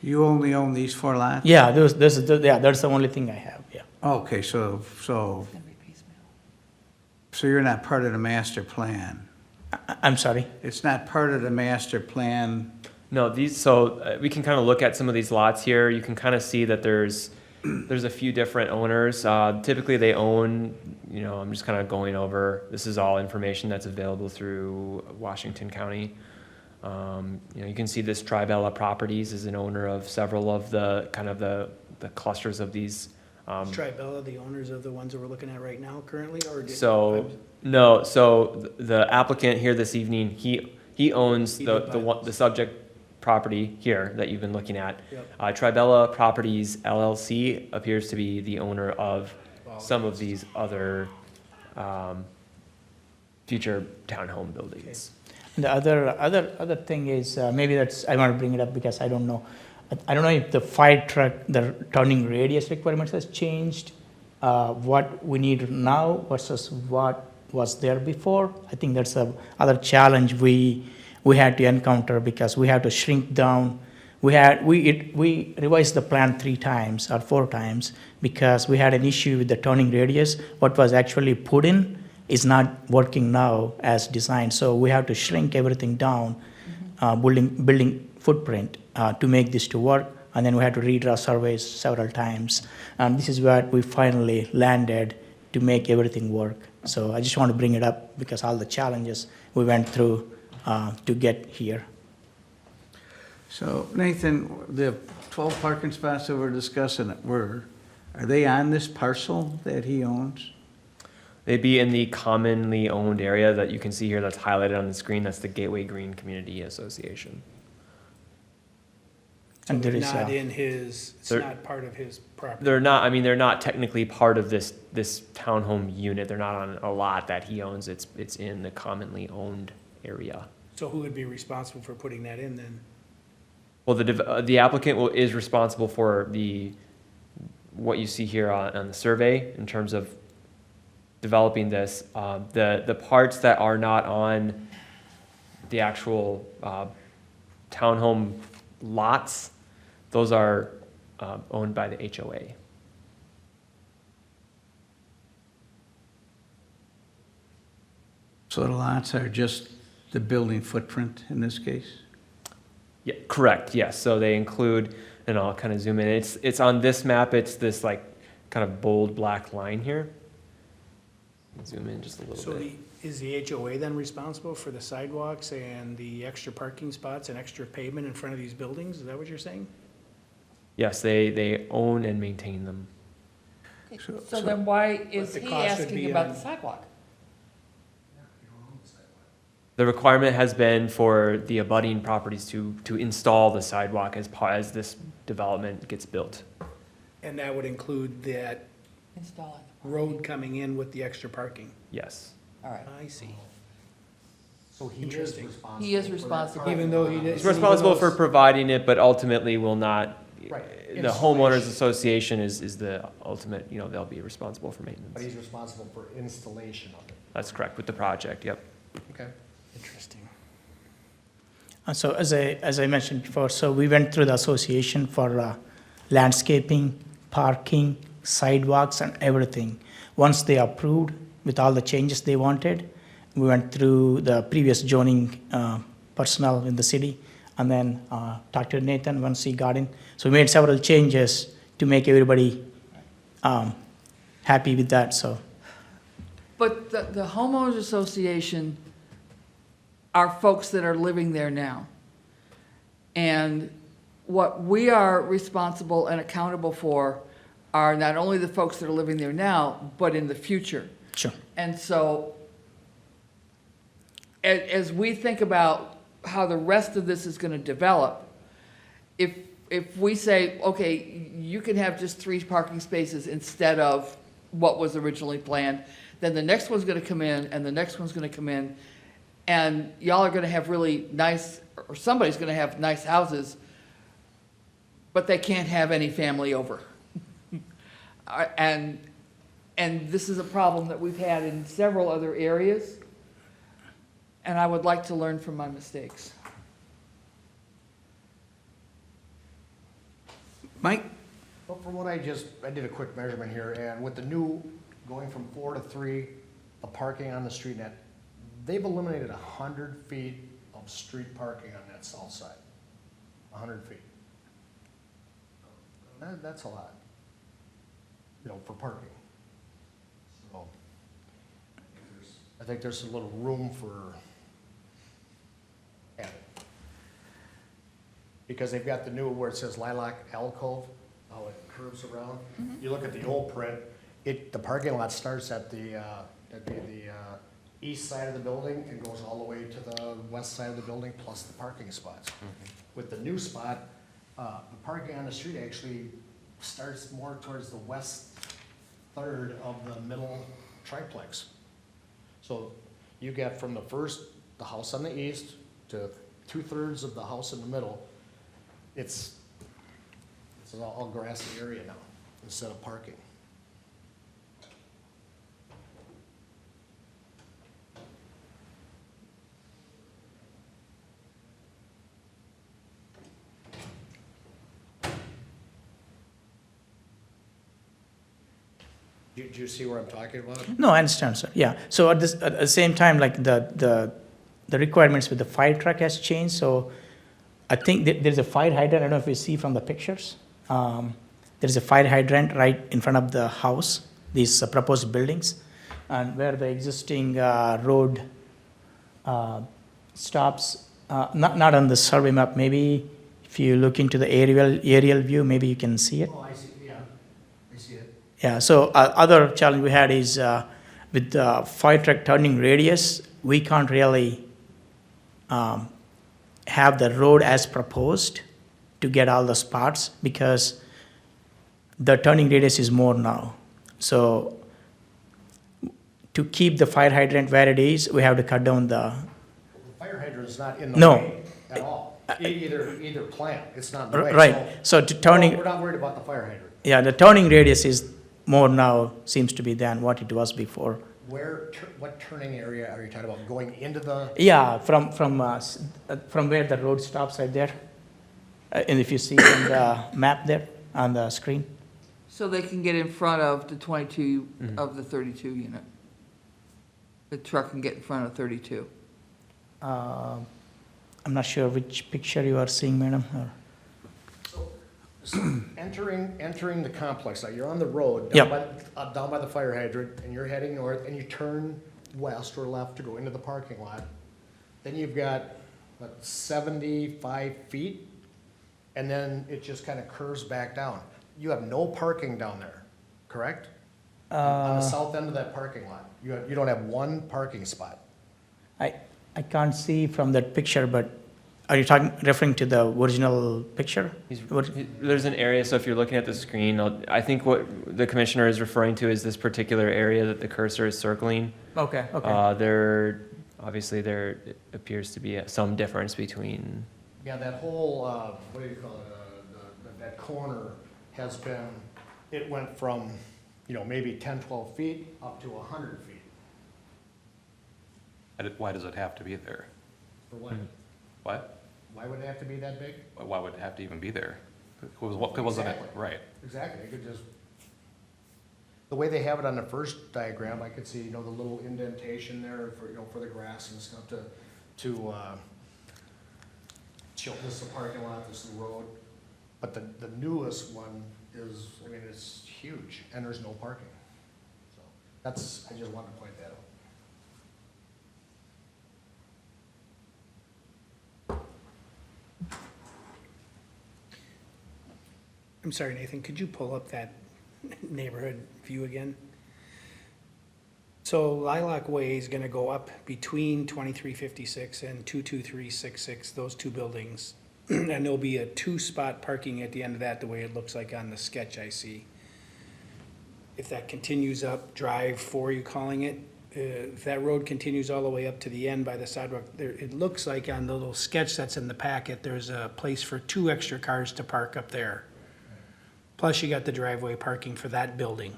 Speaker 1: You only own these 4 lots?
Speaker 8: Yeah, that's the only thing I have, yeah.
Speaker 1: Okay, so
Speaker 6: It's gonna be piecemeal.
Speaker 1: you're not part of the master plan?
Speaker 8: I'm sorry?
Speaker 1: It's not part of the master plan?
Speaker 2: No, we can kind of look at some of these lots here. You can kind of see that there's a few different owners. Typically they own, I'm just kind of going over, this is all information that's available through Washington County. You can see this Tribella Properties is an owner of several of the the clusters of these.
Speaker 7: Tribella, the owners of the ones that we're looking at right now currently, or?
Speaker 2: The applicant here this evening, he owns
Speaker 7: He
Speaker 2: the
Speaker 7: divides.
Speaker 2: subject property here that you've been looking at.
Speaker 7: Yep.
Speaker 2: Tribella Properties LLC appears to be the owner of some of these other future townhome buildings.
Speaker 8: The other thing is, maybe I want to bring it up because I don't know. I don't know if the fire truck, the turning radius requirements has changed, what we need now versus what was there before. I think that's the other challenge we had to encounter because we had to shrink down. We revised the plan 3 times or 4 times because we had an issue with the turning radius. What was actually put in is not working now as designed. So we have to shrink everything down, building footprint to make this to work. and then we had to redraw surveys several times. And this is where we finally landed to make everything work. So I just want to bring it up because all the challenges we went through to get here.
Speaker 1: So Nathan, the 12 parking spots that we're discussing, are they on this parcel that he owns?
Speaker 2: They'd be in the commonly owned area that you can see here that's highlighted on the screen. That's the Gateway Green Community Association.
Speaker 7: So
Speaker 8: And there
Speaker 7: they're
Speaker 8: is,
Speaker 7: not in his, it's
Speaker 2: They're-
Speaker 7: not part of his property.
Speaker 2: They're not, I mean, they're not technically part of this townhome unit. They're not on a lot that he owns. It's in the commonly owned area.
Speaker 7: So who would be responsible for putting that in then?
Speaker 2: Well, the applicant is responsible for what you see here on the survey in terms of developing this. The parts that are not on the actual townhome lots, those are owned by the HOA.
Speaker 1: So the lots are just the building footprint in this case?
Speaker 2: Yeah, correct, yes. So they include, and I'll kind of zoom in. It's on this map, it's this like kind of bold black line here. Zoom in just a little
Speaker 7: So
Speaker 2: bit.
Speaker 7: is the HOA then responsible for the sidewalks and the extra parking spots and extra pavement in front of these buildings? Is that what you're saying?
Speaker 2: Yes, they own and maintain them.
Speaker 6: So then why is
Speaker 7: the
Speaker 6: he
Speaker 7: cost would
Speaker 6: asking
Speaker 7: be
Speaker 6: about
Speaker 7: on-
Speaker 6: the sidewalk?
Speaker 2: The requirement has been for the abutting properties to install the sidewalk as this development gets built.
Speaker 7: And that would include that
Speaker 6: Install it.
Speaker 7: road coming in with the extra parking?
Speaker 2: Yes.
Speaker 6: All right.
Speaker 7: I see.
Speaker 3: So he is
Speaker 7: Interesting.
Speaker 3: responsible.
Speaker 6: He is
Speaker 3: for that
Speaker 6: responsible.
Speaker 3: parking
Speaker 7: Even though he
Speaker 3: lot.
Speaker 7: did-
Speaker 2: He's responsible for providing it, but ultimately will not,
Speaker 3: Right.
Speaker 2: the homeowners
Speaker 3: Installation.
Speaker 2: association is the ultimate, they'll be responsible for
Speaker 3: But
Speaker 2: maintenance.
Speaker 3: he's responsible for installation of it.
Speaker 2: That's correct, with the project, yep.
Speaker 3: Okay.
Speaker 7: Interesting.
Speaker 8: So as I mentioned before, so we went through the association for landscaping, parking, sidewalks, and everything. Once they approved with all the changes they wanted, we went through the previous zoning personnel in the city, and then talked to Nathan once he got in. So we made several changes to make everybody happy with that, so.
Speaker 6: But the homeowners association are folks that are living there now. And what we are responsible and accountable for are not only the folks that are living there now, but in the future.
Speaker 8: Sure.
Speaker 6: And so, as we think about how the rest of this is gonna develop, if we say, okay, you can have just 3 parking spaces instead of what was originally planned, then the next one's gonna come in, and the next one's gonna come in, and y'all are gonna have really nice, or somebody's gonna have nice houses, but they can't have any family over. And this is a problem that we've had in several other areas, and I would like to learn from my mistakes.
Speaker 1: Mike?
Speaker 3: Well, from what I did a quick measurement here, and with the new, going from 4 to 3, the parking on the street net, they've eliminated 100 feet of street parking on that south side. 100 feet. That's a lot, for parking. So, I think there's a little room for adding. Because they've got the new, where it says lilac alcove, how it curves around. You look at the old print, the parking lot starts at the east side of the building and goes all the way to the west side of the building, plus the parking spots. With the new spot, the parking on the street actually starts more towards the west third of the middle triplex. So you get from the house on the east to 2/3 of the house in the middle, it's all grassy area now, instead of parking. Do you see where I'm talking about?
Speaker 8: No, I understand, sir. Yeah. So at the same time, like the requirements with the fire truck has changed. So I think that there's a fire hydrant, I don't know if you see from the pictures. There's a fire hydrant right in front of the house, these proposed buildings, and where the existing road stops, not on the survey map, maybe if you look into the aerial view, maybe you can see it.
Speaker 3: Oh, I see, yeah, I see it.
Speaker 8: Yeah, so other challenge we had is with the fire truck turning radius, we can't really have the road as proposed to get all the spots because the turning radius is more now. So to keep the fire hydrant where it is, we have to cut down the,
Speaker 3: The fire hydrant is not in the
Speaker 8: No.
Speaker 3: way at all. Either plant, it's not in the way.
Speaker 8: right, so to turning,
Speaker 3: We're not worried about the fire hydrant.
Speaker 8: yeah, the turning radius is more now, seems to be than what it was before.
Speaker 3: What turning area are you talking about? Going into the,
Speaker 8: Yeah, from where the road stops right there. And if you see on the map there on the screen.
Speaker 6: So they can get in front of the 22 of the 32 unit? The truck can get in front of 32?
Speaker 8: I'm not sure which picture you are seeing, madam. Or-
Speaker 3: so entering the complex, like you're on the road,
Speaker 8: Yep.
Speaker 3: down by the fire hydrant, and you're heading north, and you turn west or left to go into the parking lot. Then you've got, 75 feet, and then it just kind of curves back down. You have no parking down there, correct? On the south end of that parking lot, you don't have one parking spot.
Speaker 8: I can't see from that picture, but are you referring to the original picture?
Speaker 2: There's an area, so if you're looking at the screen, I think what the commissioner is referring to is this particular area that the cursor is circling.
Speaker 8: Okay, okay.
Speaker 2: Obviously there appears to be some difference between,
Speaker 3: Yeah, that whole, what do you call it, that corner has been, it went from, maybe 10, 12 feet up to 100 feet.
Speaker 10: Why does it have to be there?
Speaker 3: For what?
Speaker 10: What?
Speaker 3: Why would it have to be that big?
Speaker 10: Why would it have to even be there? Wasn't it,
Speaker 3: Exactly.
Speaker 10: right?
Speaker 3: Exactly, it could just, the way they have it on the first diagram, I could see, the little indentation there for the grass and stuff to show this is the parking lot, this is the road. But the newest one is, it's huge, and there's no parking. So I just wanted to point that out.
Speaker 7: I'm sorry, Nathan, could you pull up that neighborhood view again? So Lilac Way is gonna go up between 2356 and 22366, those two buildings. And there'll be a two-spot parking at the end of that, the way it looks like on the sketch I see. If that continues up, Drive 4, you calling it, if that road continues all the way up to the end by the sidewalk, there, it looks like on the little sketch that's in the packet, there's a place for 2 extra cars to park up there. Plus you got the driveway parking for that building.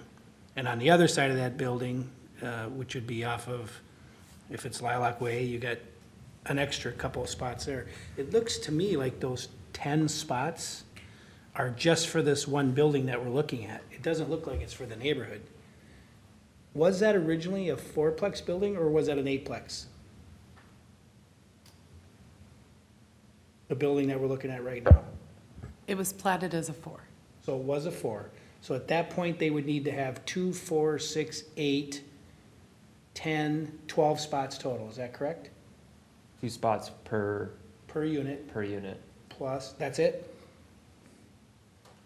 Speaker 7: And on the other side of that building, which would be off of, if it's Lilac Way, you got an extra couple of spots there. It looks to me like those 10 spots are just for this one building that we're looking at. It doesn't look like it's for the neighborhood. Was that originally a 4-plex building or was that an 8-plex? The building that we're looking at right now.
Speaker 5: It was platted as a 4.
Speaker 7: So it was a 4. So at that point, they would need to have 2, 4, 6, 8, 10, 12 spots total. Is that correct?
Speaker 2: 2 spots per
Speaker 7: Per unit, plus, that's it?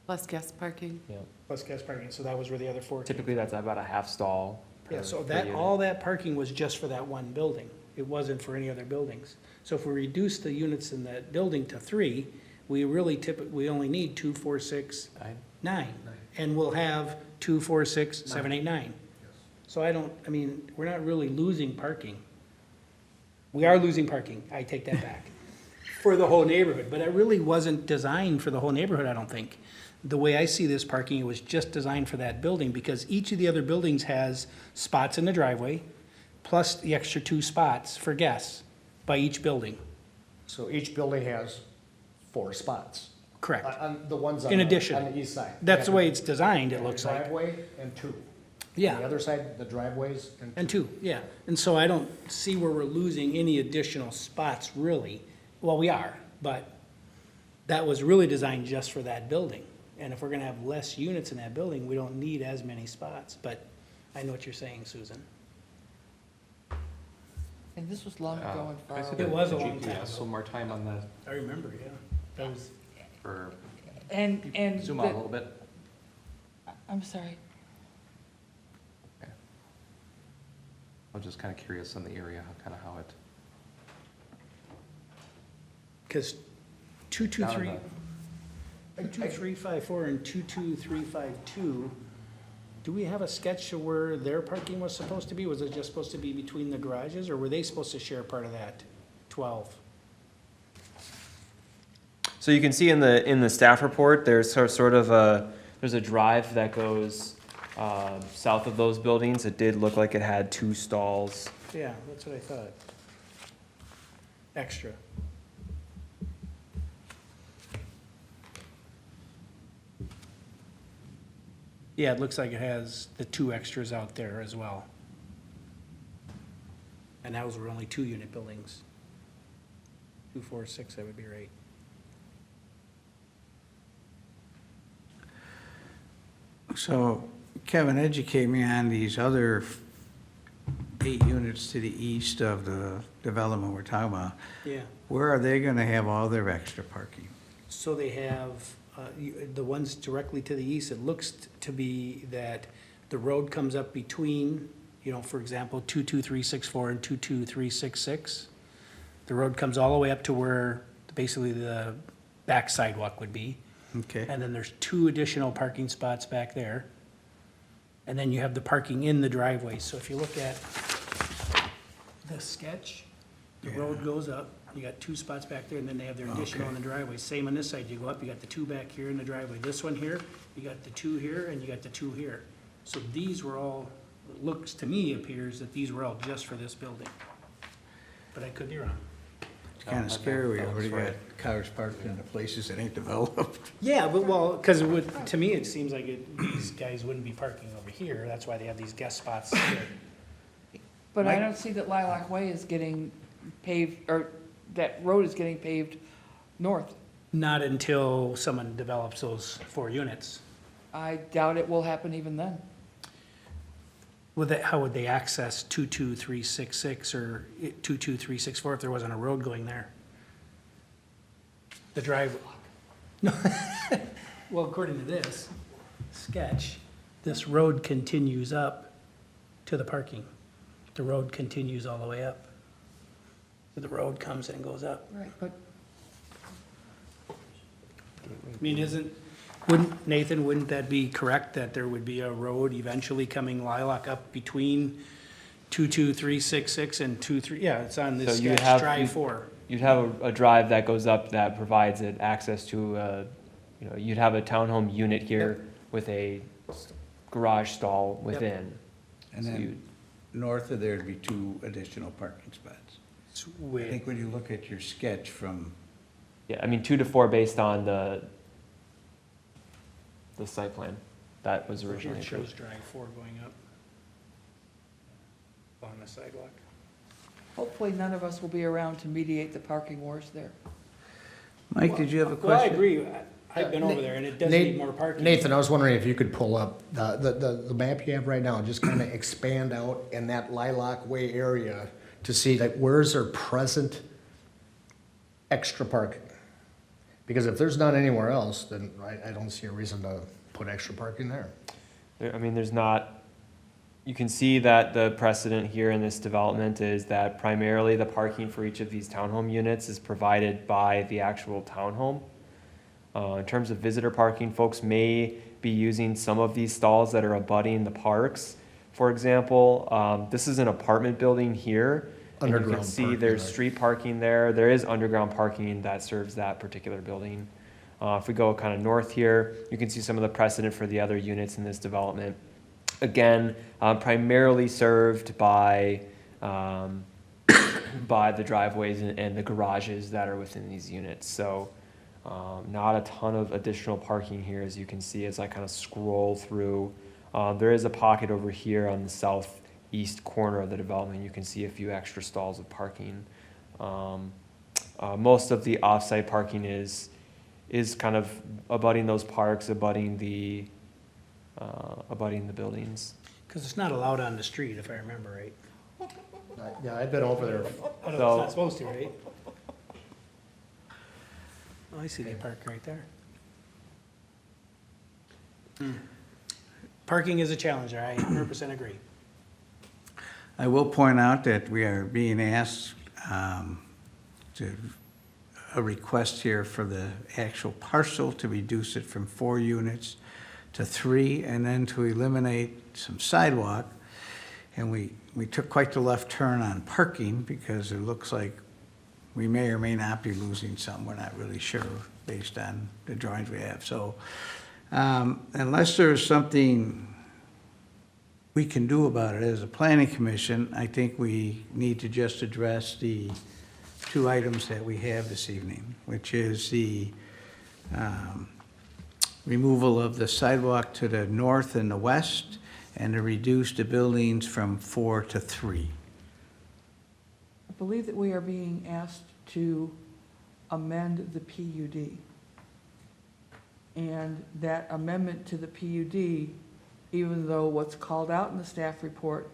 Speaker 5: Plus guest parking.
Speaker 2: Yeah.
Speaker 7: Plus guest parking, so that was where the other 4 came.
Speaker 2: Typically, that's about a half stall.
Speaker 7: Yeah, so
Speaker 2: per
Speaker 7: that,
Speaker 2: unit.
Speaker 7: all that parking was just for that one building. It wasn't for any other buildings. So if we reduce the units in that building to 3, we really we only need 2, 4, 6, 9. And we'll have 2, 4, 6, 7, 8, 9. So we're not really losing parking. We are losing parking, I take that back, for the whole neighborhood. But it really wasn't designed for the whole neighborhood, I don't think. The way I see this parking, it was just designed for that building because each of the other buildings has spots in the driveway, plus the extra 2 spots for guests by each building.
Speaker 3: So each building has 4 spots.
Speaker 7: Correct.
Speaker 3: On the ones on
Speaker 7: In
Speaker 3: the,
Speaker 7: addition.
Speaker 3: on the east side.
Speaker 7: That's the way it's
Speaker 3: Yeah,
Speaker 7: designed, it
Speaker 3: the
Speaker 7: looks like.
Speaker 3: Driveway and 2.
Speaker 7: Yeah.
Speaker 3: On the other side, the driveways
Speaker 7: And 2, yeah. And so I don't see where we're losing any additional spots, really. Well, we are, but that was really designed just for that building. And if we're gonna have less units in that building, we don't need as many spots, but I know what you're saying, Susan.
Speaker 6: And this was long ago and far
Speaker 10: Can I see
Speaker 6: away.
Speaker 7: It was a long time
Speaker 10: GPS
Speaker 7: ago.
Speaker 10: one more time on the,
Speaker 7: I remember, yeah. That was,
Speaker 10: for,
Speaker 6: And
Speaker 10: zoom out a little bit.
Speaker 6: I'm sorry.
Speaker 10: I was just kind of curious on the area, kind of how it.
Speaker 7: because 223,
Speaker 10: Down
Speaker 7: 22354 and 22352, do we have a sketch of where their parking was supposed to be? Was it just supposed to be between the garages, or were they supposed to share part of that 12?
Speaker 2: So you can see in the staff report, there's sort of there's a drive that goes south of those buildings. It did look like it had 2 stalls.
Speaker 7: Yeah, that's what I thought. Extra. Yeah, it looks like it has the 2 extras out there as well. And those were only 2-unit buildings. 2, 4, 6, that would be right.
Speaker 1: So, Kevin, educate me on these other 8 units to the east of the development we're talking about.
Speaker 7: Yeah.
Speaker 1: Where are they gonna have all their extra parking?
Speaker 7: So they have, the ones directly to the east, it looks to be that the road comes up between, for example, 22364 and 22366. The road comes all the way up to where basically the back sidewalk would be.
Speaker 1: Okay,
Speaker 7: And then there's 2 additional parking spots back there. And then you have the parking in the driveway. So if you look at the sketch, the road goes up, you got 2 spots back there, and then they have their additional in the driveway. Same on this side, you go up, you got the 2 back here in the driveway. This one here, you got the 2 here, and you got the 2 here. So these were all, it looks to me, appears that these were all just for this building. But I could be wrong.
Speaker 1: it's kinda scary, we already got cars parked in the places that ain't developed.
Speaker 7: Yeah, but well, because it would, to me, it seems like these guys wouldn't be parking over here. That's why they have these guest spots here.
Speaker 6: But I
Speaker 7: Mike?
Speaker 6: don't see that Lilac Way is getting paved, or that road is getting paved north.
Speaker 7: Not until someone develops those 4 units.
Speaker 6: I doubt it will happen even then.
Speaker 7: How would they access 22366 or 22364 if there wasn't a road going there? The drive. No. Well, according to this sketch, this road continues up to the parking. The road continues all the way up. The road comes and goes up.
Speaker 6: Right. But
Speaker 7: I mean, Nathan, wouldn't that be correct, that there would be a road eventually coming Lilac up between 22366 and 23, yeah, it's on this
Speaker 2: So you'd
Speaker 7: sketch,
Speaker 2: have-
Speaker 7: drive 4.
Speaker 2: You'd have a drive that goes up that provides it access to, you'd have a townhome unit here with a garage stall within.
Speaker 1: And
Speaker 2: So
Speaker 1: then
Speaker 2: you-
Speaker 1: north of there'd be 2 additional parking spots. I think when you look at your sketch from,
Speaker 2: Yeah, I mean, 2 to 4 based on the site plan that was
Speaker 7: Here
Speaker 2: originally
Speaker 7: it shows
Speaker 2: approved.
Speaker 7: drive 4 going up on the sidewalk.
Speaker 6: hopefully none of us will be around to mediate the parking wars there.
Speaker 1: Mike, did you have a
Speaker 7: Well, I
Speaker 1: question?
Speaker 7: agree, I've been over there, and it does need more parking.
Speaker 3: Nathan, I was wondering if you could pull up the map you have right now, and just kind of expand out in that Lilac Way area to see like where's their present extra parking? Because if there's not anywhere else, then I don't see a reason to put extra parking there.
Speaker 2: I mean, there's not, you can see that the precedent here in this development is that primarily the parking for each of these townhome units is provided by the actual townhome. In terms of visitor parking, folks may be using some of these stalls that are abutting the parks. For example, this is an apartment building here. And you can
Speaker 3: Underground
Speaker 2: see
Speaker 3: parking,
Speaker 2: there's
Speaker 3: right.
Speaker 2: street parking there. There is underground parking that serves that particular building. If we go kind of north here, you can see some of the precedent for the other units in this development. Again, primarily served by the driveways and the garages that are within these units. So not a ton of additional parking here, as you can see as I kind of scroll through. There is a pocket over here on the southeast corner of the development. You can see a few extra stalls of parking. Most of the off-site parking is is kind of abutting those parks, abutting the buildings.
Speaker 7: Because it's not allowed on the street, if I remember right.
Speaker 3: Yeah, I've been over there.
Speaker 7: Oh, no,
Speaker 2: So-
Speaker 7: it's not supposed to, right? Oh, I see they park right there. Parking is a challenge, I 100% agree.
Speaker 1: I will point out that we are being asked to, a request here for the actual parcel to reduce it from 4 units to 3, and then to eliminate some sidewalk. And we took quite the left turn on parking, because it looks like we may or may not be losing some. We're not really sure based on the drawings we have. So unless there's something we can do about it as a planning commission, I think we need to just address the 2 items that we have this evening, which is the removal of the sidewalk to the north and the west, and to reduce the buildings from 4 to 3.
Speaker 6: I believe that we are being asked to amend the PUD. And that amendment to the PUD, even though what's called out in the staff report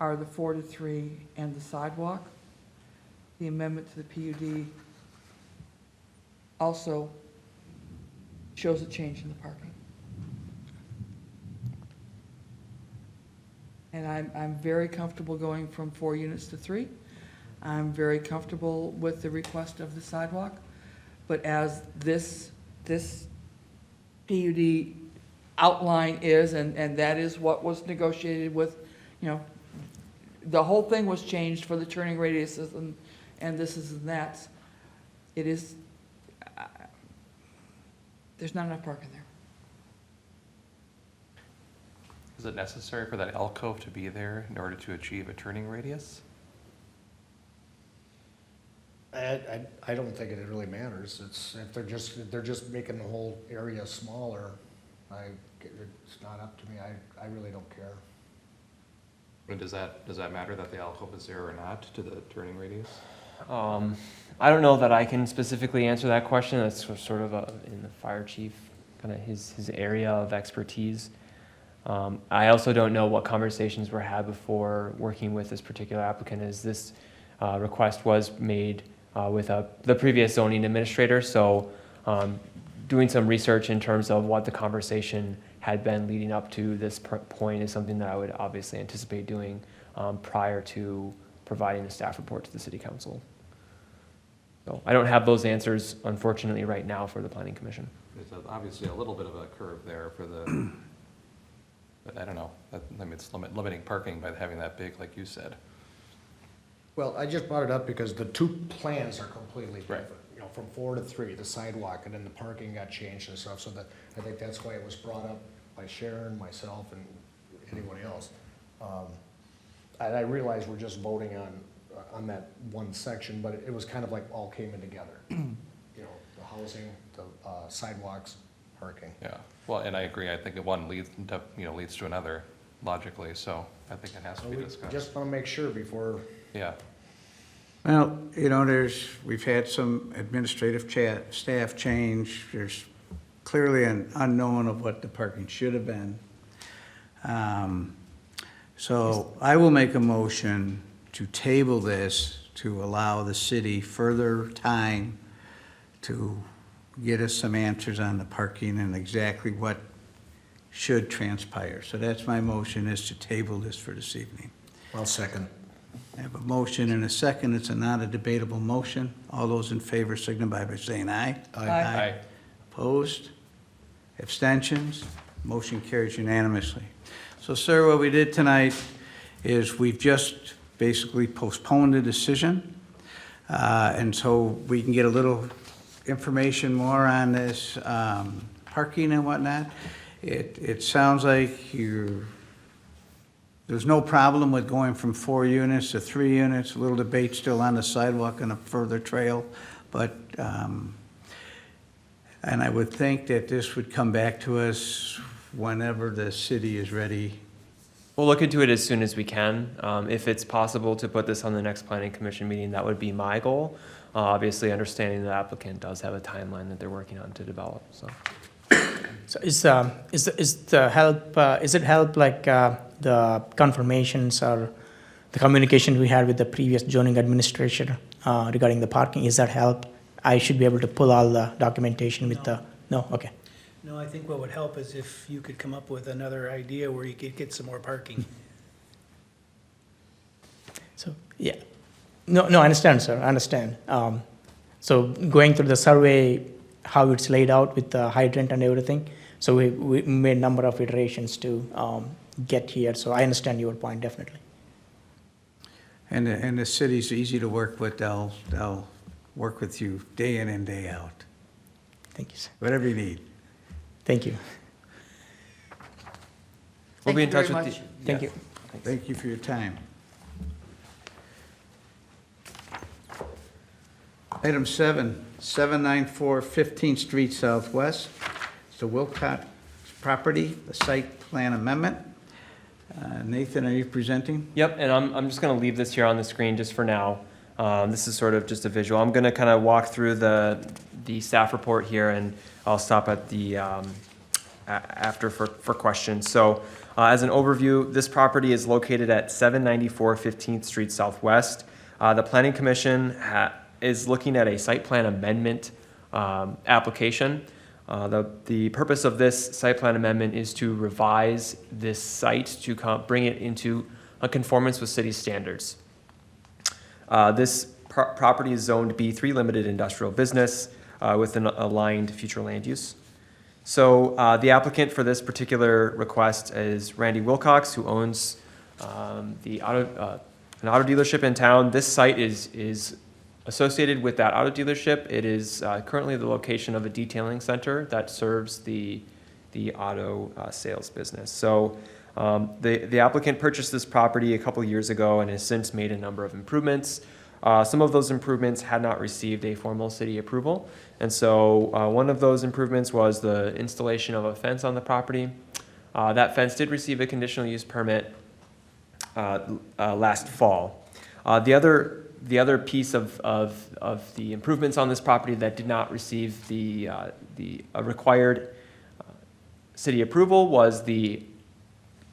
Speaker 6: are the 4 to 3 and the sidewalk, the amendment to the PUD also shows a change in the parking. And I'm very comfortable going from 4 units to 3. I'm very comfortable with the request of the sidewalk. But as this PUD outline is, and that is what was negotiated with, the whole thing was changed for the turning radiuses and this is and that. It is, there's not enough parking there.
Speaker 10: Is it necessary for that alcove to be there in order to achieve a turning radius?
Speaker 3: I don't think it really matters. It's, if they're just making the whole area smaller, it's not up to me. I really don't care.
Speaker 10: But does that matter that the alcove is there or not to the turning radius?
Speaker 2: I don't know that I can specifically answer that question. That's sort of in the fire chief, kind of his area of expertise. I also don't know what conversations were had before working with this particular applicant, as this request was made with the previous zoning administrator. So doing some research in terms of what the conversation had been leading up to this point is something that I would obviously anticipate doing prior to providing a staff report to the city council. So I don't have those answers, unfortunately, right now for the planning commission.
Speaker 10: There's obviously a little bit of a curve there for the, but I don't know, it's limiting parking by having that big, like you said.
Speaker 3: Well, I just brought it up because the 2 plans are completely
Speaker 10: Right.
Speaker 3: different. From 4 to 3, the sidewalk, and then the parking got changed and stuff, so that, I think that's why it was brought up by Sharon, myself, and anyone else. And I realize we're just voting on that one section, but it was kind of like all came in together. The housing, the sidewalks, parking.
Speaker 10: Yeah, well, and I agree, I think one leads to another logically, so I think it has to be
Speaker 3: We
Speaker 10: discussed.
Speaker 3: just want to make sure before.
Speaker 10: Yeah,
Speaker 1: Well, we've had some administrative staff change. There's clearly an unknown of what the parking should have been. So I will make a motion to table this to allow the city further time to get us some answers on the parking and exactly what should transpire. So that's my motion, is to table this for this evening.
Speaker 3: I'll second.
Speaker 1: I have a motion and a second. It's not a debatable motion. All those in favor signify by saying aye.
Speaker 6: Aye.
Speaker 1: Opposed? Abstentions? Motion carries unanimously. So, sir, what we did tonight is we've just basically postponed the decision. And so we can get a little information more on this parking and whatnot. It sounds like there's no problem with going from 4 units to 3 units. A little debate still on the sidewalk and a further trail, but, and I would think that this would come back to us whenever the city is ready.
Speaker 2: We'll look into it as soon as we can. If it's possible to put this on the next planning commission meeting, that would be my goal. obviously understanding the applicant does have a timeline that they're working on to develop, so.
Speaker 8: So is it help like the confirmations or the communication we had with the previous zoning administrator regarding the parking? Is that help? I should be able to pull all the documentation with the, no, okay.
Speaker 7: No, I think what would help is if you could come up with another idea where you could get some more parking.
Speaker 8: So, yeah. No, I understand, sir, I understand. So going through the survey, how it's laid out with the hydrant and everything, so we made a number of iterations to get here, so I understand your point, definitely.
Speaker 1: And the city's easy to work with. They'll work with you day in and day out,
Speaker 8: Thank you, sir.
Speaker 1: whatever you need.
Speaker 8: Thank you.
Speaker 2: We'll be in
Speaker 6: Thank
Speaker 2: touch
Speaker 6: you
Speaker 2: with
Speaker 6: very
Speaker 2: you.
Speaker 8: Thank you.
Speaker 1: Thank you for your time. Item 7, 794 15th Street Southwest. It's the Wilcott property, the site plan amendment. Nathan, are you presenting?
Speaker 2: Yep, and I'm just gonna leave this here on the screen just for now. This is sort of just a visual. I'm gonna kind of walk through the staff report here, and I'll stop at the, after for questions. So, as an overview, this property is located at 794 15th Street Southwest. The Planning Commission is looking at a site plan amendment application. The purpose of this site plan amendment is to revise this site to bring it into a conformance with city standards. This property is zoned B3 Limited Industrial Business with an aligned future land use. So the applicant for this particular request is Randy Wilcox, who owns an auto dealership in town. This site is associated with that auto dealership. It is currently the location of a detailing center that serves the auto sales business. So the applicant purchased this property a couple years ago and has since made a number of improvements. Some of those improvements had not received a formal city approval. And so one of those improvements was the installation of a fence on the property. That fence did receive a conditional use permit last fall. The other piece of the improvements on this property that did not receive the required city approval was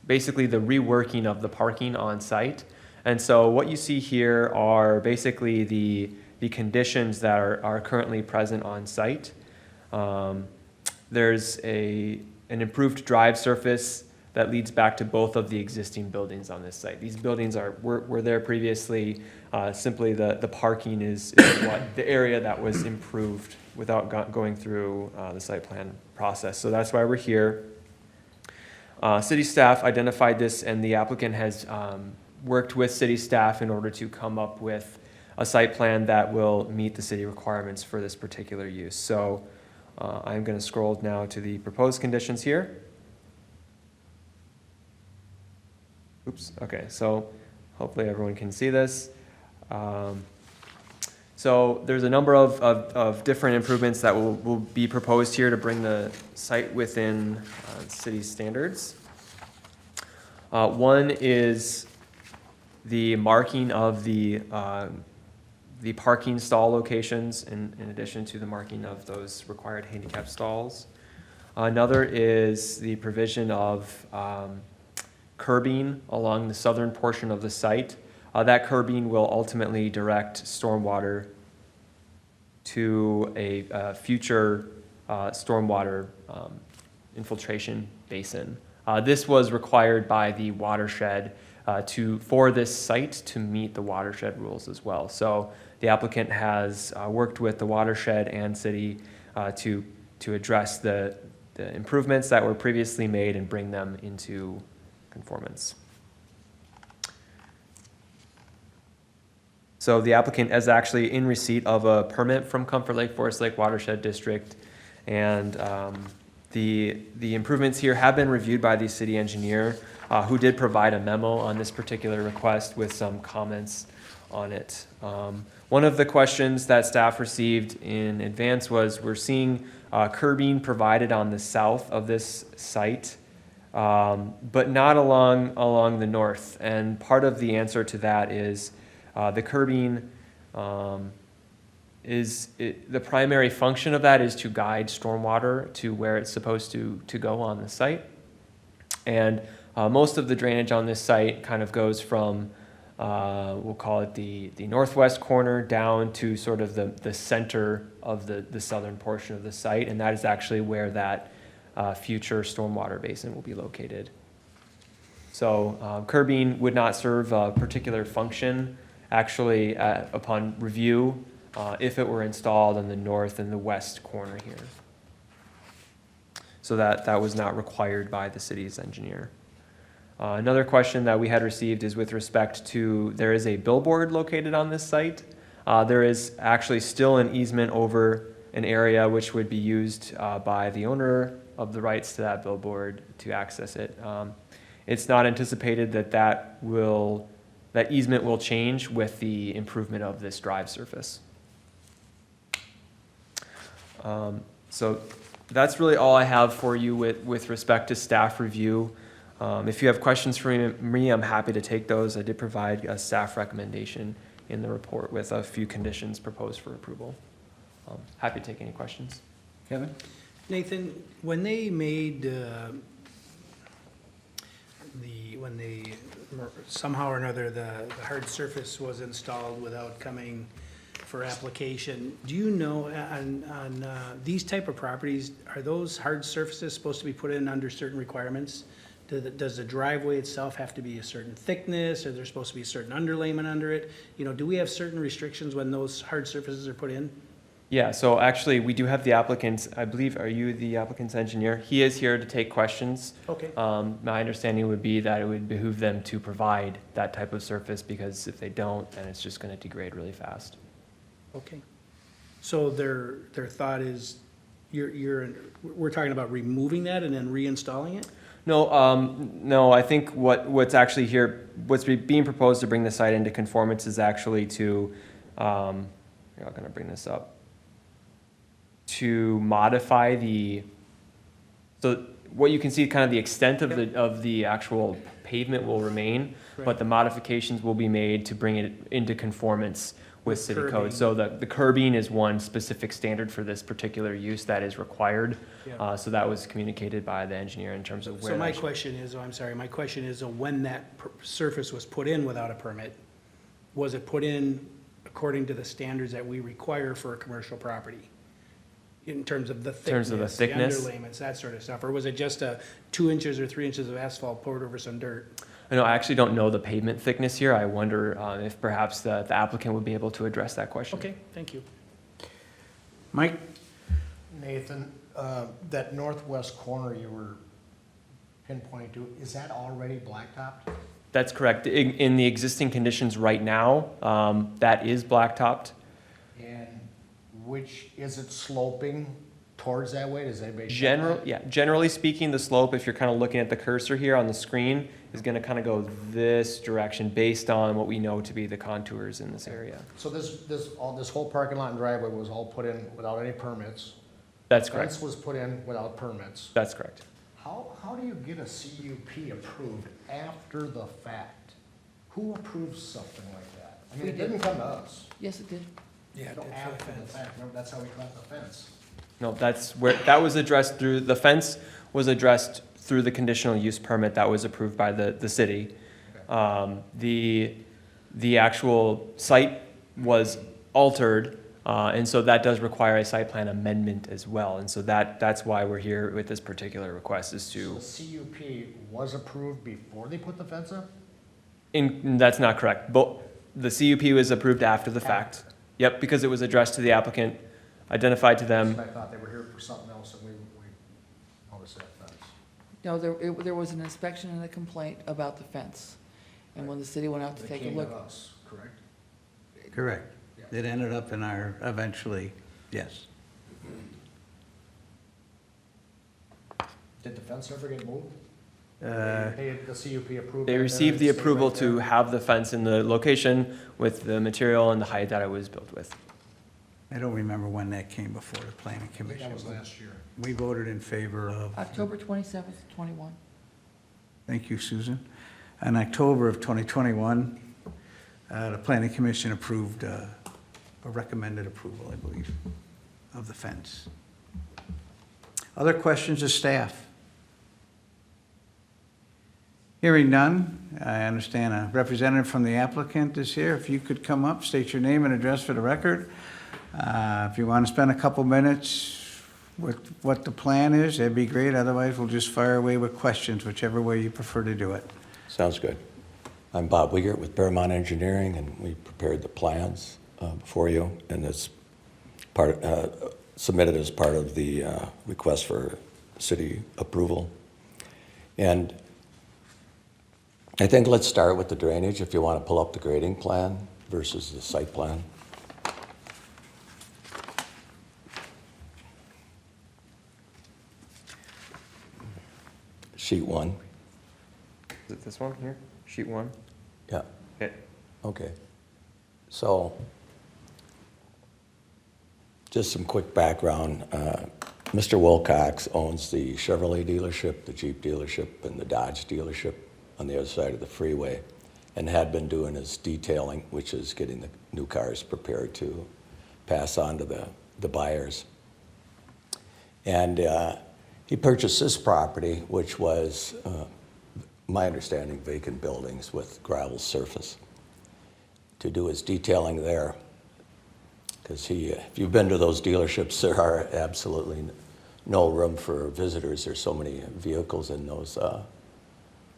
Speaker 2: basically the reworking of the parking on site. And so what you see here are basically the conditions that are currently present on site. There's an improved drive surface that leads back to both of the existing buildings on this site. These buildings were there previously. Simply the parking is what the area that was improved without going through the site plan process. So that's why we're here. City staff identified this, and the applicant has worked with city staff in order to come up with a site plan that will meet the city requirements for this particular use. So I'm going to scroll now to the proposed conditions here. Oops, okay, so hopefully everyone can see this. So there's a number of different improvements that will be proposed here to bring the site within city standards. One is the marking of the parking stall locations in addition to the marking of those required handicap stalls. Another is the provision of curbing along the southern portion of the site. That curbing will ultimately direct stormwater to a future stormwater infiltration basin. This was required by the watershed for this site to meet the watershed rules as well. So the applicant has worked with the watershed and city to address the improvements that were previously made and bring them into conformance. So the applicant is actually in receipt of a permit from Comfort Lake Forest Lake Watershed District, and the improvements here have been reviewed by the city engineer, who did provide a memo on this particular request with some comments on it. One of the questions that staff received in advance was, we're seeing curbing provided on the south of this site, but not along the north. And part of the answer to that is the curbing the primary function of that is to guide stormwater to where it's supposed to go on the site. And most of the drainage on this site kind of goes from, we'll call it the northwest corner down to sort of the center of the southern portion of the site, and that is actually where that future stormwater basin will be located. So curbing would not serve a particular function. Actually, upon review, if it were installed on the north and the west corner here. So that was not required by the city's engineer. Another question that we had received is with respect to, there is a billboard located on this site. There is actually still an easement over an area which would be used by the owner of the rights to that billboard to access it. It's not anticipated that easement will change with the improvement of this drive surface. So that's really all I have for you with respect to staff review. If you have questions for me, I'm happy to take those. I did provide a staff recommendation in the report with a few conditions proposed for approval. Happy to take any questions.
Speaker 1: Kevin?
Speaker 7: Nathan, when they made, somehow or another, the hard surface was installed without coming for application, do you know, on these type of properties, are those hard surfaces supposed to be put in under certain requirements? Does the driveway itself have to be a certain thickness, or there's supposed to be a certain underlayment under it? You know, do we have certain restrictions when those hard surfaces are put in?
Speaker 2: Yeah, so actually, we do have the applicant's, I believe, are you the applicant's engineer? He is here to take questions.
Speaker 7: Okay.
Speaker 2: My understanding would be that it would behoove them to provide that type of surface, because if they don't, then it's just gonna degrade really fast.
Speaker 7: Okay. So their thought is, we're talking about removing that and then reinstalling it?
Speaker 2: No, I think what's actually here, what's being proposed to bring the site into conformance is actually to, I'm gonna bring this up, to modify so what you can see, kind of the extent of the actual pavement will remain, but the modifications will be made to bring it into conformance with city code. So the curbing is one specific standard for this particular use that is required.
Speaker 7: Yeah.
Speaker 2: So that was communicated by the engineer in terms of where.
Speaker 7: So my question is, when that surface was put in without a permit, was it put in according to the standards that we require for a commercial property? In terms of the thickness?
Speaker 2: In terms of the thickness?
Speaker 7: The underlayments, that sort of stuff, or was it just 2 inches or 3 inches of asphalt poured over some dirt?
Speaker 2: I actually don't know the pavement thickness here. I wonder if perhaps the applicant would be able to address that question.
Speaker 7: Okay, thank you.
Speaker 1: Mike?
Speaker 3: Nathan, that northwest corner you were pinpointing to, is that already blacktopped?
Speaker 2: That's correct. In the existing conditions right now, that is blacktopped.
Speaker 3: And is it sloping towards that way? Does anybody check that?
Speaker 2: Generally speaking, the slope, if you're kind of looking at the cursor here on the screen, is going to kind of go this direction based on what we know to be the contours in this area.
Speaker 3: So this whole parking lot and driveway was all put in without any permits?
Speaker 2: That's correct.
Speaker 3: Fence was put in without permits?
Speaker 2: That's correct.
Speaker 3: How do you get a CUP approved after the fact? Who approves something like that? I mean, it didn't come to us.
Speaker 6: Yes, it did.
Speaker 7: Yeah,
Speaker 3: No, after the fact. Remember, that's how we got the fence.
Speaker 2: No, that's where, that was addressed through, the fence was addressed through the conditional use permit that was approved by the city. The actual site was altered, and so that does require a site plan amendment as well. And so that's why we're here with this particular request, is to.
Speaker 3: So the CUP was approved before they put the fence up?
Speaker 2: That's not correct. But the CUP was approved after the fact. Yep, because it was addressed to the applicant, identified to them.
Speaker 3: I thought they were here for something else, and we noticed that fence.
Speaker 6: No, there was an inspection and a complaint about the fence. And when the city went out to
Speaker 3: They
Speaker 6: take a
Speaker 3: came
Speaker 6: look.
Speaker 3: to us, correct?
Speaker 1: Correct. It ended up in eventually, yes.
Speaker 3: Did the fence ever get moved?
Speaker 1: Uh,
Speaker 3: The CUP approved?
Speaker 2: They
Speaker 3: that
Speaker 2: received
Speaker 3: and
Speaker 2: the
Speaker 3: stayed
Speaker 2: approval
Speaker 3: right
Speaker 2: to
Speaker 3: there?
Speaker 2: have the fence in the location with the material and the height that it was built with.
Speaker 1: I don't remember when that came before the planning
Speaker 3: I think
Speaker 1: commission.
Speaker 3: that was last year.
Speaker 1: We voted in favor of.
Speaker 6: October 27th, 21.
Speaker 1: Thank you, Susan. In October of 2021, the planning commission approved a recommended approval, I believe, of the fence. Other questions of staff? Hearing none, I understand a representative from the applicant is here. If you could come up, state your name and address for the record. If you want to spend a couple minutes with what the plan is, that'd be great. Otherwise, we'll just fire away with questions, whichever way you prefer to do it.
Speaker 11: Sounds good. I'm Bob Wiegert with Paramount Engineering, and we prepared the plans for you, and it's submitted as part of the request for city approval. And I think let's start with the drainage, if you want to pull up the grading plan versus the site plan. Sheet 1.
Speaker 2: Is it this one here? Sheet 1?
Speaker 11: Yeah.
Speaker 2: Okay.
Speaker 11: Okay. So, just some quick background. Mr. Wilcox owns the Chevrolet dealership, the Jeep dealership, and the Dodge dealership on the other side of the freeway, and had been doing his detailing, which is getting the new cars prepared to pass on to the buyers. And he purchased this property, which was, my understanding, vacant buildings with gravel surface, to do his detailing there. Because if you've been to those dealerships, there are absolutely no room for visitors. There's so many vehicles in those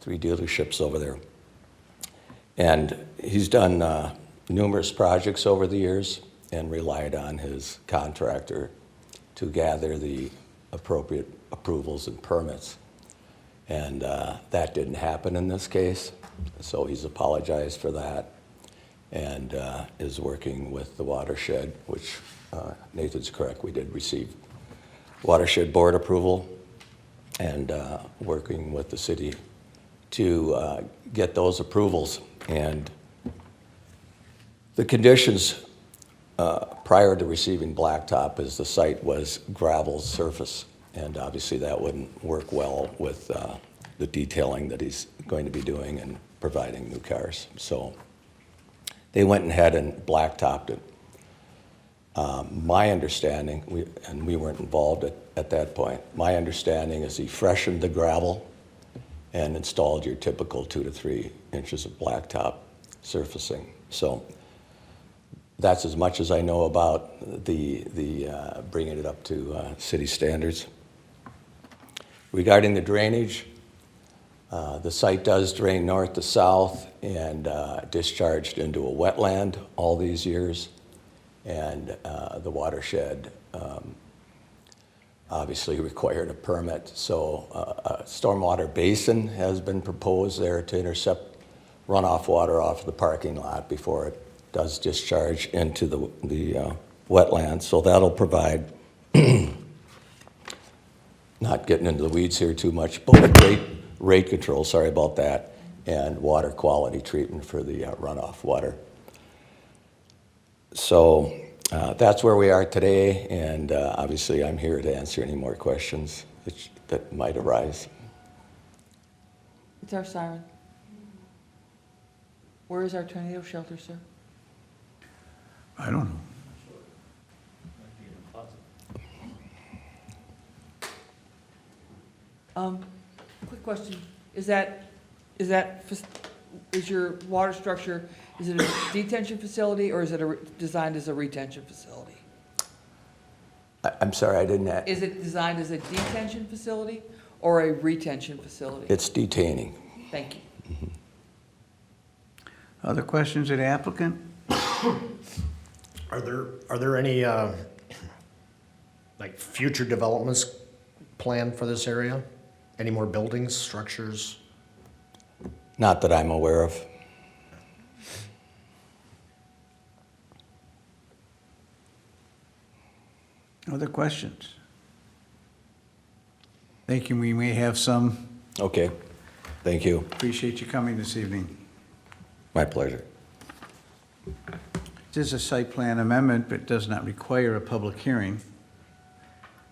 Speaker 11: 3 dealerships over there. And he's done numerous projects over the years and relied on his contractor to gather the appropriate approvals and permits. And that didn't happen in this case, so he's apologized for that and is working with the watershed, which Nathan's correct, we did receive watershed board approval, and working with the city to get those approvals. And the conditions prior to receiving blacktop is the site was gravel surface, and obviously that wouldn't work well with the detailing that he's going to be doing and providing new cars. So they went ahead and blacktopped it. My understanding, we weren't involved at that point, my understanding is he freshened the gravel and installed your typical 2 to 3 inches of blacktop surfacing. So that's as much as I know about the bringing it up to city standards. Regarding the drainage, the site does drain north to south and discharged into a wetland all these years. And the watershed obviously required a permit. So a stormwater basin has been proposed there to intercept runoff water off the parking lot before it does discharge into the wetlands. So that'll provide, not getting into the weeds here too much, both rate control, sorry about that, and water quality treatment for the runoff water. So that's where we are today, and obviously I'm here to answer any more questions that might arise.
Speaker 6: It's our siren. Where is our tornado shelter, sir?
Speaker 1: I don't know.
Speaker 6: Quick question, is your water structure, is it a detention facility or is it designed as a retention facility?
Speaker 11: I'm sorry, I didn't.
Speaker 6: Is it designed as a detention facility or a retention facility?
Speaker 11: It's detaining.
Speaker 6: Thank you.
Speaker 11: Mm-hmm.
Speaker 1: Other questions of the applicant?
Speaker 3: Are there any, like, future developments planned for this area? Any more buildings, structures?
Speaker 11: Not that I'm aware of.
Speaker 1: Other questions? Thinking we may have some.
Speaker 11: Okay, thank you.
Speaker 1: Appreciate you coming this evening.
Speaker 11: My pleasure.
Speaker 1: This is a site plan amendment, but does not require a public hearing.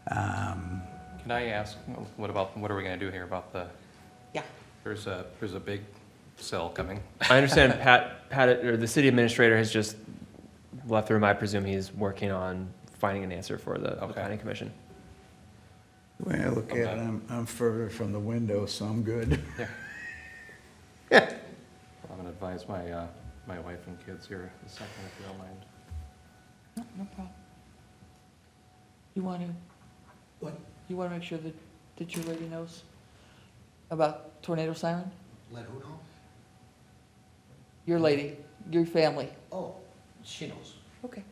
Speaker 10: Can I ask, what are we gonna do here about the?
Speaker 6: Yeah.
Speaker 10: There's a big cell coming.
Speaker 2: I understand Pat, or the city administrator has just left the room. I presume he's working on finding an answer for the
Speaker 10: Okay.
Speaker 2: planning commission.
Speaker 1: The way I look at it, I'm further from the window, so I'm good.
Speaker 10: I'm gonna advise my, my wife and kids here a second, if you don't mind.
Speaker 6: No problem. You want to?
Speaker 1: What?
Speaker 6: You want to make sure that your lady knows about tornado siren?
Speaker 3: Let who know?
Speaker 6: Your lady, your family.
Speaker 3: Oh, she knows.
Speaker 6: Okay.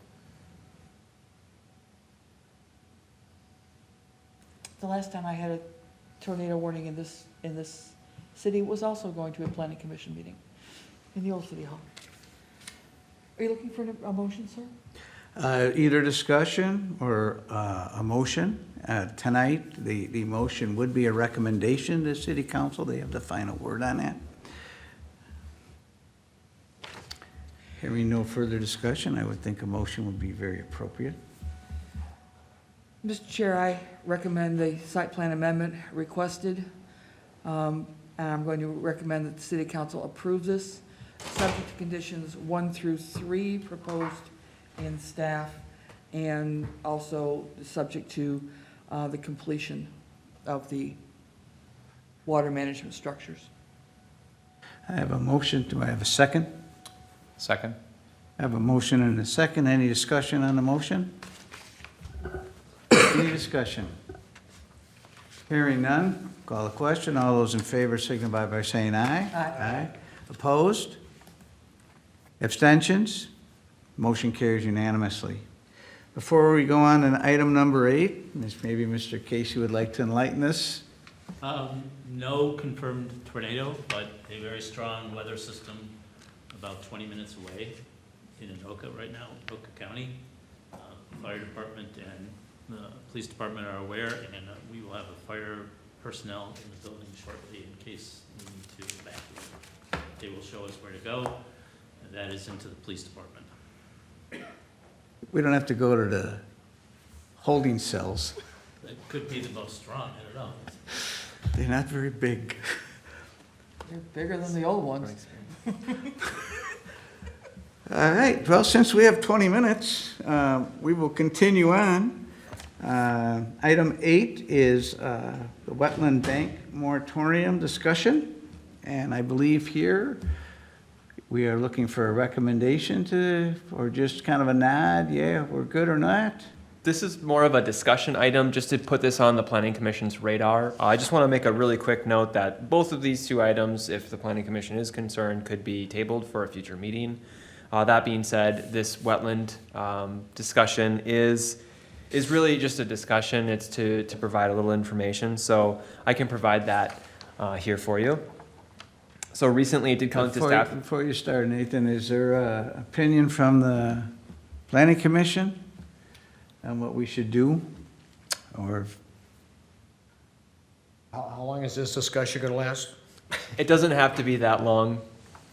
Speaker 6: The last time I had a tornado warning in this city was also going to a planning commission meeting in the old city hall. Are you looking for a motion, sir?
Speaker 1: Either discussion or a motion. Tonight, the motion would be a recommendation to city council. They have the final word on that. Hearing no further discussion, I would think a motion would be very appropriate.
Speaker 6: Mr. Chair, I recommend the site plan amendment requested. And I'm going to recommend that the city council approve this, subject to conditions 1 through 3 proposed in staff, and also subject to the completion of the water management structures.
Speaker 1: I have a motion. Do I have a second?
Speaker 10: Second?
Speaker 1: I have a motion and a second. Any discussion on the motion? Any discussion? Hearing none, call the question. All those in favor signify by saying aye.
Speaker 6: Aye.
Speaker 1: Opposed? Abstentions? Motion carries unanimously. Before we go on to item number 8, maybe Mr. Casey would like to enlighten us.
Speaker 4: No confirmed tornado, but a very strong weather system about 20 minutes away in Anoka right now, Anoka County. Fire department and the police department are aware, and we will have a fire personnel in the building shortly in case we need to evacuate. They will show us where to go, and that is into the police department.
Speaker 1: We don't have to go to the holding cells.
Speaker 4: It could be the most strong, I don't know.
Speaker 1: They're not very big.
Speaker 6: They're bigger than the old ones.
Speaker 1: All right, well, since we have 20 minutes, we will continue on. Item 8 is the Wetland Bank moratorium discussion. And I believe here, we are looking for a recommendation to, or just kind of a nod, yeah, we're good or not?
Speaker 2: This is more of a discussion item, just to put this on the planning commission's radar. I just want to make a really quick note that both of these two items, if the planning commission is concerned, could be tabled for a future meeting. That being said, this wetland discussion is really just a discussion. It's to provide a little information, so I can provide that here for you. So recently it did come to staff.
Speaker 1: Before you start, Nathan, is there an opinion from the planning commission on what we should do? Or,
Speaker 3: How long is this discussion gonna last?
Speaker 2: It doesn't have to be that long.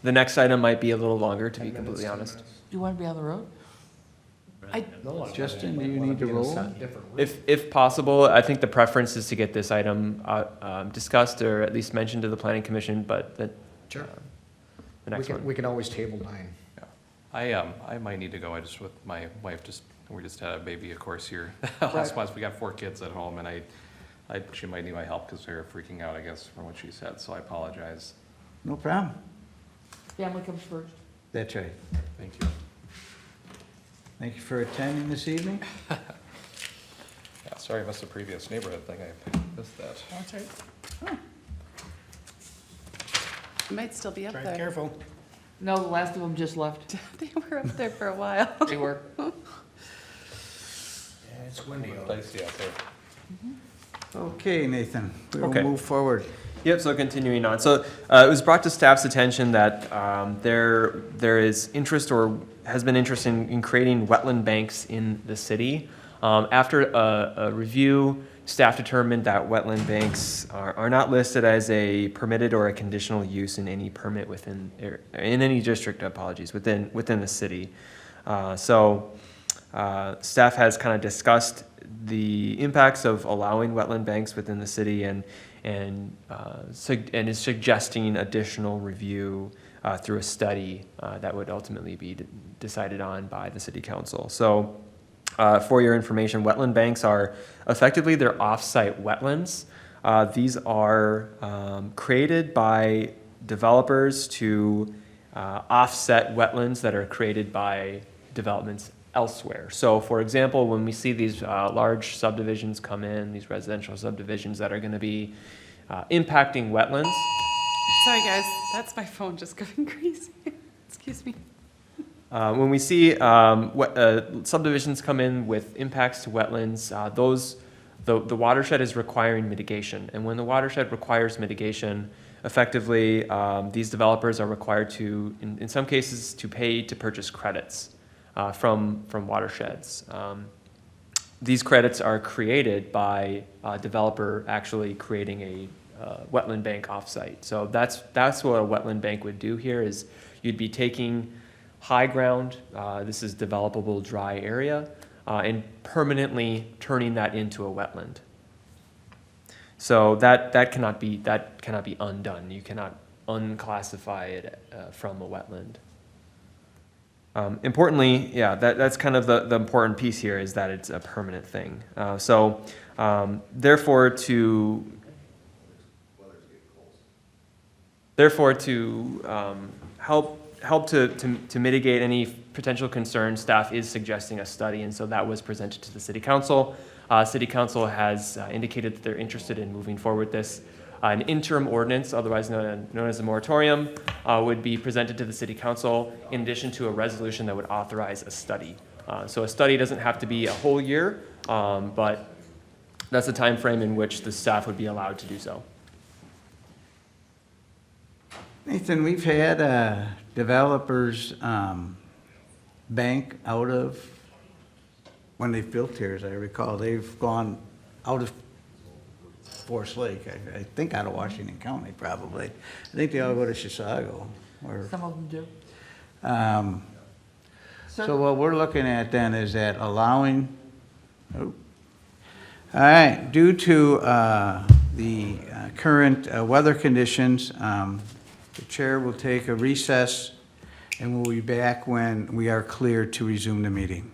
Speaker 2: The next item might be a little longer, to be
Speaker 3: 10 minutes,
Speaker 2: completely
Speaker 3: 10
Speaker 2: honest.
Speaker 3: minutes?
Speaker 6: Do you want to be on the road?
Speaker 3: No,
Speaker 1: Justin, do
Speaker 3: I
Speaker 1: you
Speaker 3: wanna
Speaker 1: need to
Speaker 3: be in a
Speaker 1: roll?
Speaker 3: different room.
Speaker 2: If possible, I think the preference is to get this item discussed or at least mentioned to the planning commission, but the
Speaker 3: Sure.
Speaker 2: the next one.
Speaker 3: We can always table 9.
Speaker 10: I might need to go, I just, with my wife, we just had a baby, of course, here. Last month, we got 4 kids at home, and she might need my help because they're freaking out, I guess, from what she said, so I apologize.
Speaker 1: no problem.
Speaker 6: Family comes first.
Speaker 1: That's right.
Speaker 10: Thank you.
Speaker 1: Thank you for attending this evening.
Speaker 10: Yeah, sorry, I missed the previous neighborhood thing, I missed that.
Speaker 5: That's right. It might still be up
Speaker 7: Drive
Speaker 5: there.
Speaker 7: careful.
Speaker 6: No, the last of them just left.
Speaker 5: They were up there for a while.
Speaker 6: They were.
Speaker 3: Yeah, it's windy out.
Speaker 10: Dicey out there.
Speaker 1: Okay, Nathan, we will
Speaker 2: Okay.
Speaker 1: move forward.
Speaker 2: Yep, so continuing on. So it was brought to staff's attention that there is interest or has been interest in creating wetland banks in the city. After a review, staff determined that wetland banks are not listed as a permitted or a conditional use in any permit within any district, within the city. Staff has kind of discussed the impacts of allowing wetland banks within the city and is suggesting additional review through a study that would ultimately be decided on by the city council. So for your information, wetland banks are effectively they're off-site wetlands. These are created by developers to offset wetlands that are created by developments elsewhere. So for example, when we see these large subdivisions come in, these residential subdivisions that are going to be impacting wetlands.
Speaker 5: Sorry, guys, that's my phone just going crazy. Excuse me.
Speaker 2: When we see subdivisions come in with impacts to wetlands, the watershed is requiring mitigation. And when the watershed requires mitigation, effectively, these developers are required to, in some cases, to pay to purchase credits from watersheds. These credits are created by a developer actually creating a wetland bank offsite. So that's what a wetland bank would do here is you'd be taking high ground, this is developable dry area, and permanently turning that into a wetland. So that cannot be undone. You cannot unclassify it from a wetland. Importantly, yeah, that's kind of the important piece here is that it's a permanent thing. Therefore, to help to mitigate any potential concerns, staff is suggesting a study, and so that was presented to the City Council. City Council has indicated that they're interested in moving forward with this. An interim ordinance, otherwise known as a moratorium, would be presented to the City Council in addition to a resolution that would authorize a study. So a study doesn't have to be a whole year, but that's the time frame in which the staff would be allowed to do so.
Speaker 1: Nathan, we've had developers bank out of, when they've built here, as I recall, they've gone out of Forest Lake, I think out of Washington County probably. I think they all go to Chisago. Or,
Speaker 6: Some of them do.
Speaker 1: so what we're looking at then is that allowing, all right, due to the current weather conditions, the chair will take a recess and we'll be back when we are clear to resume the meeting.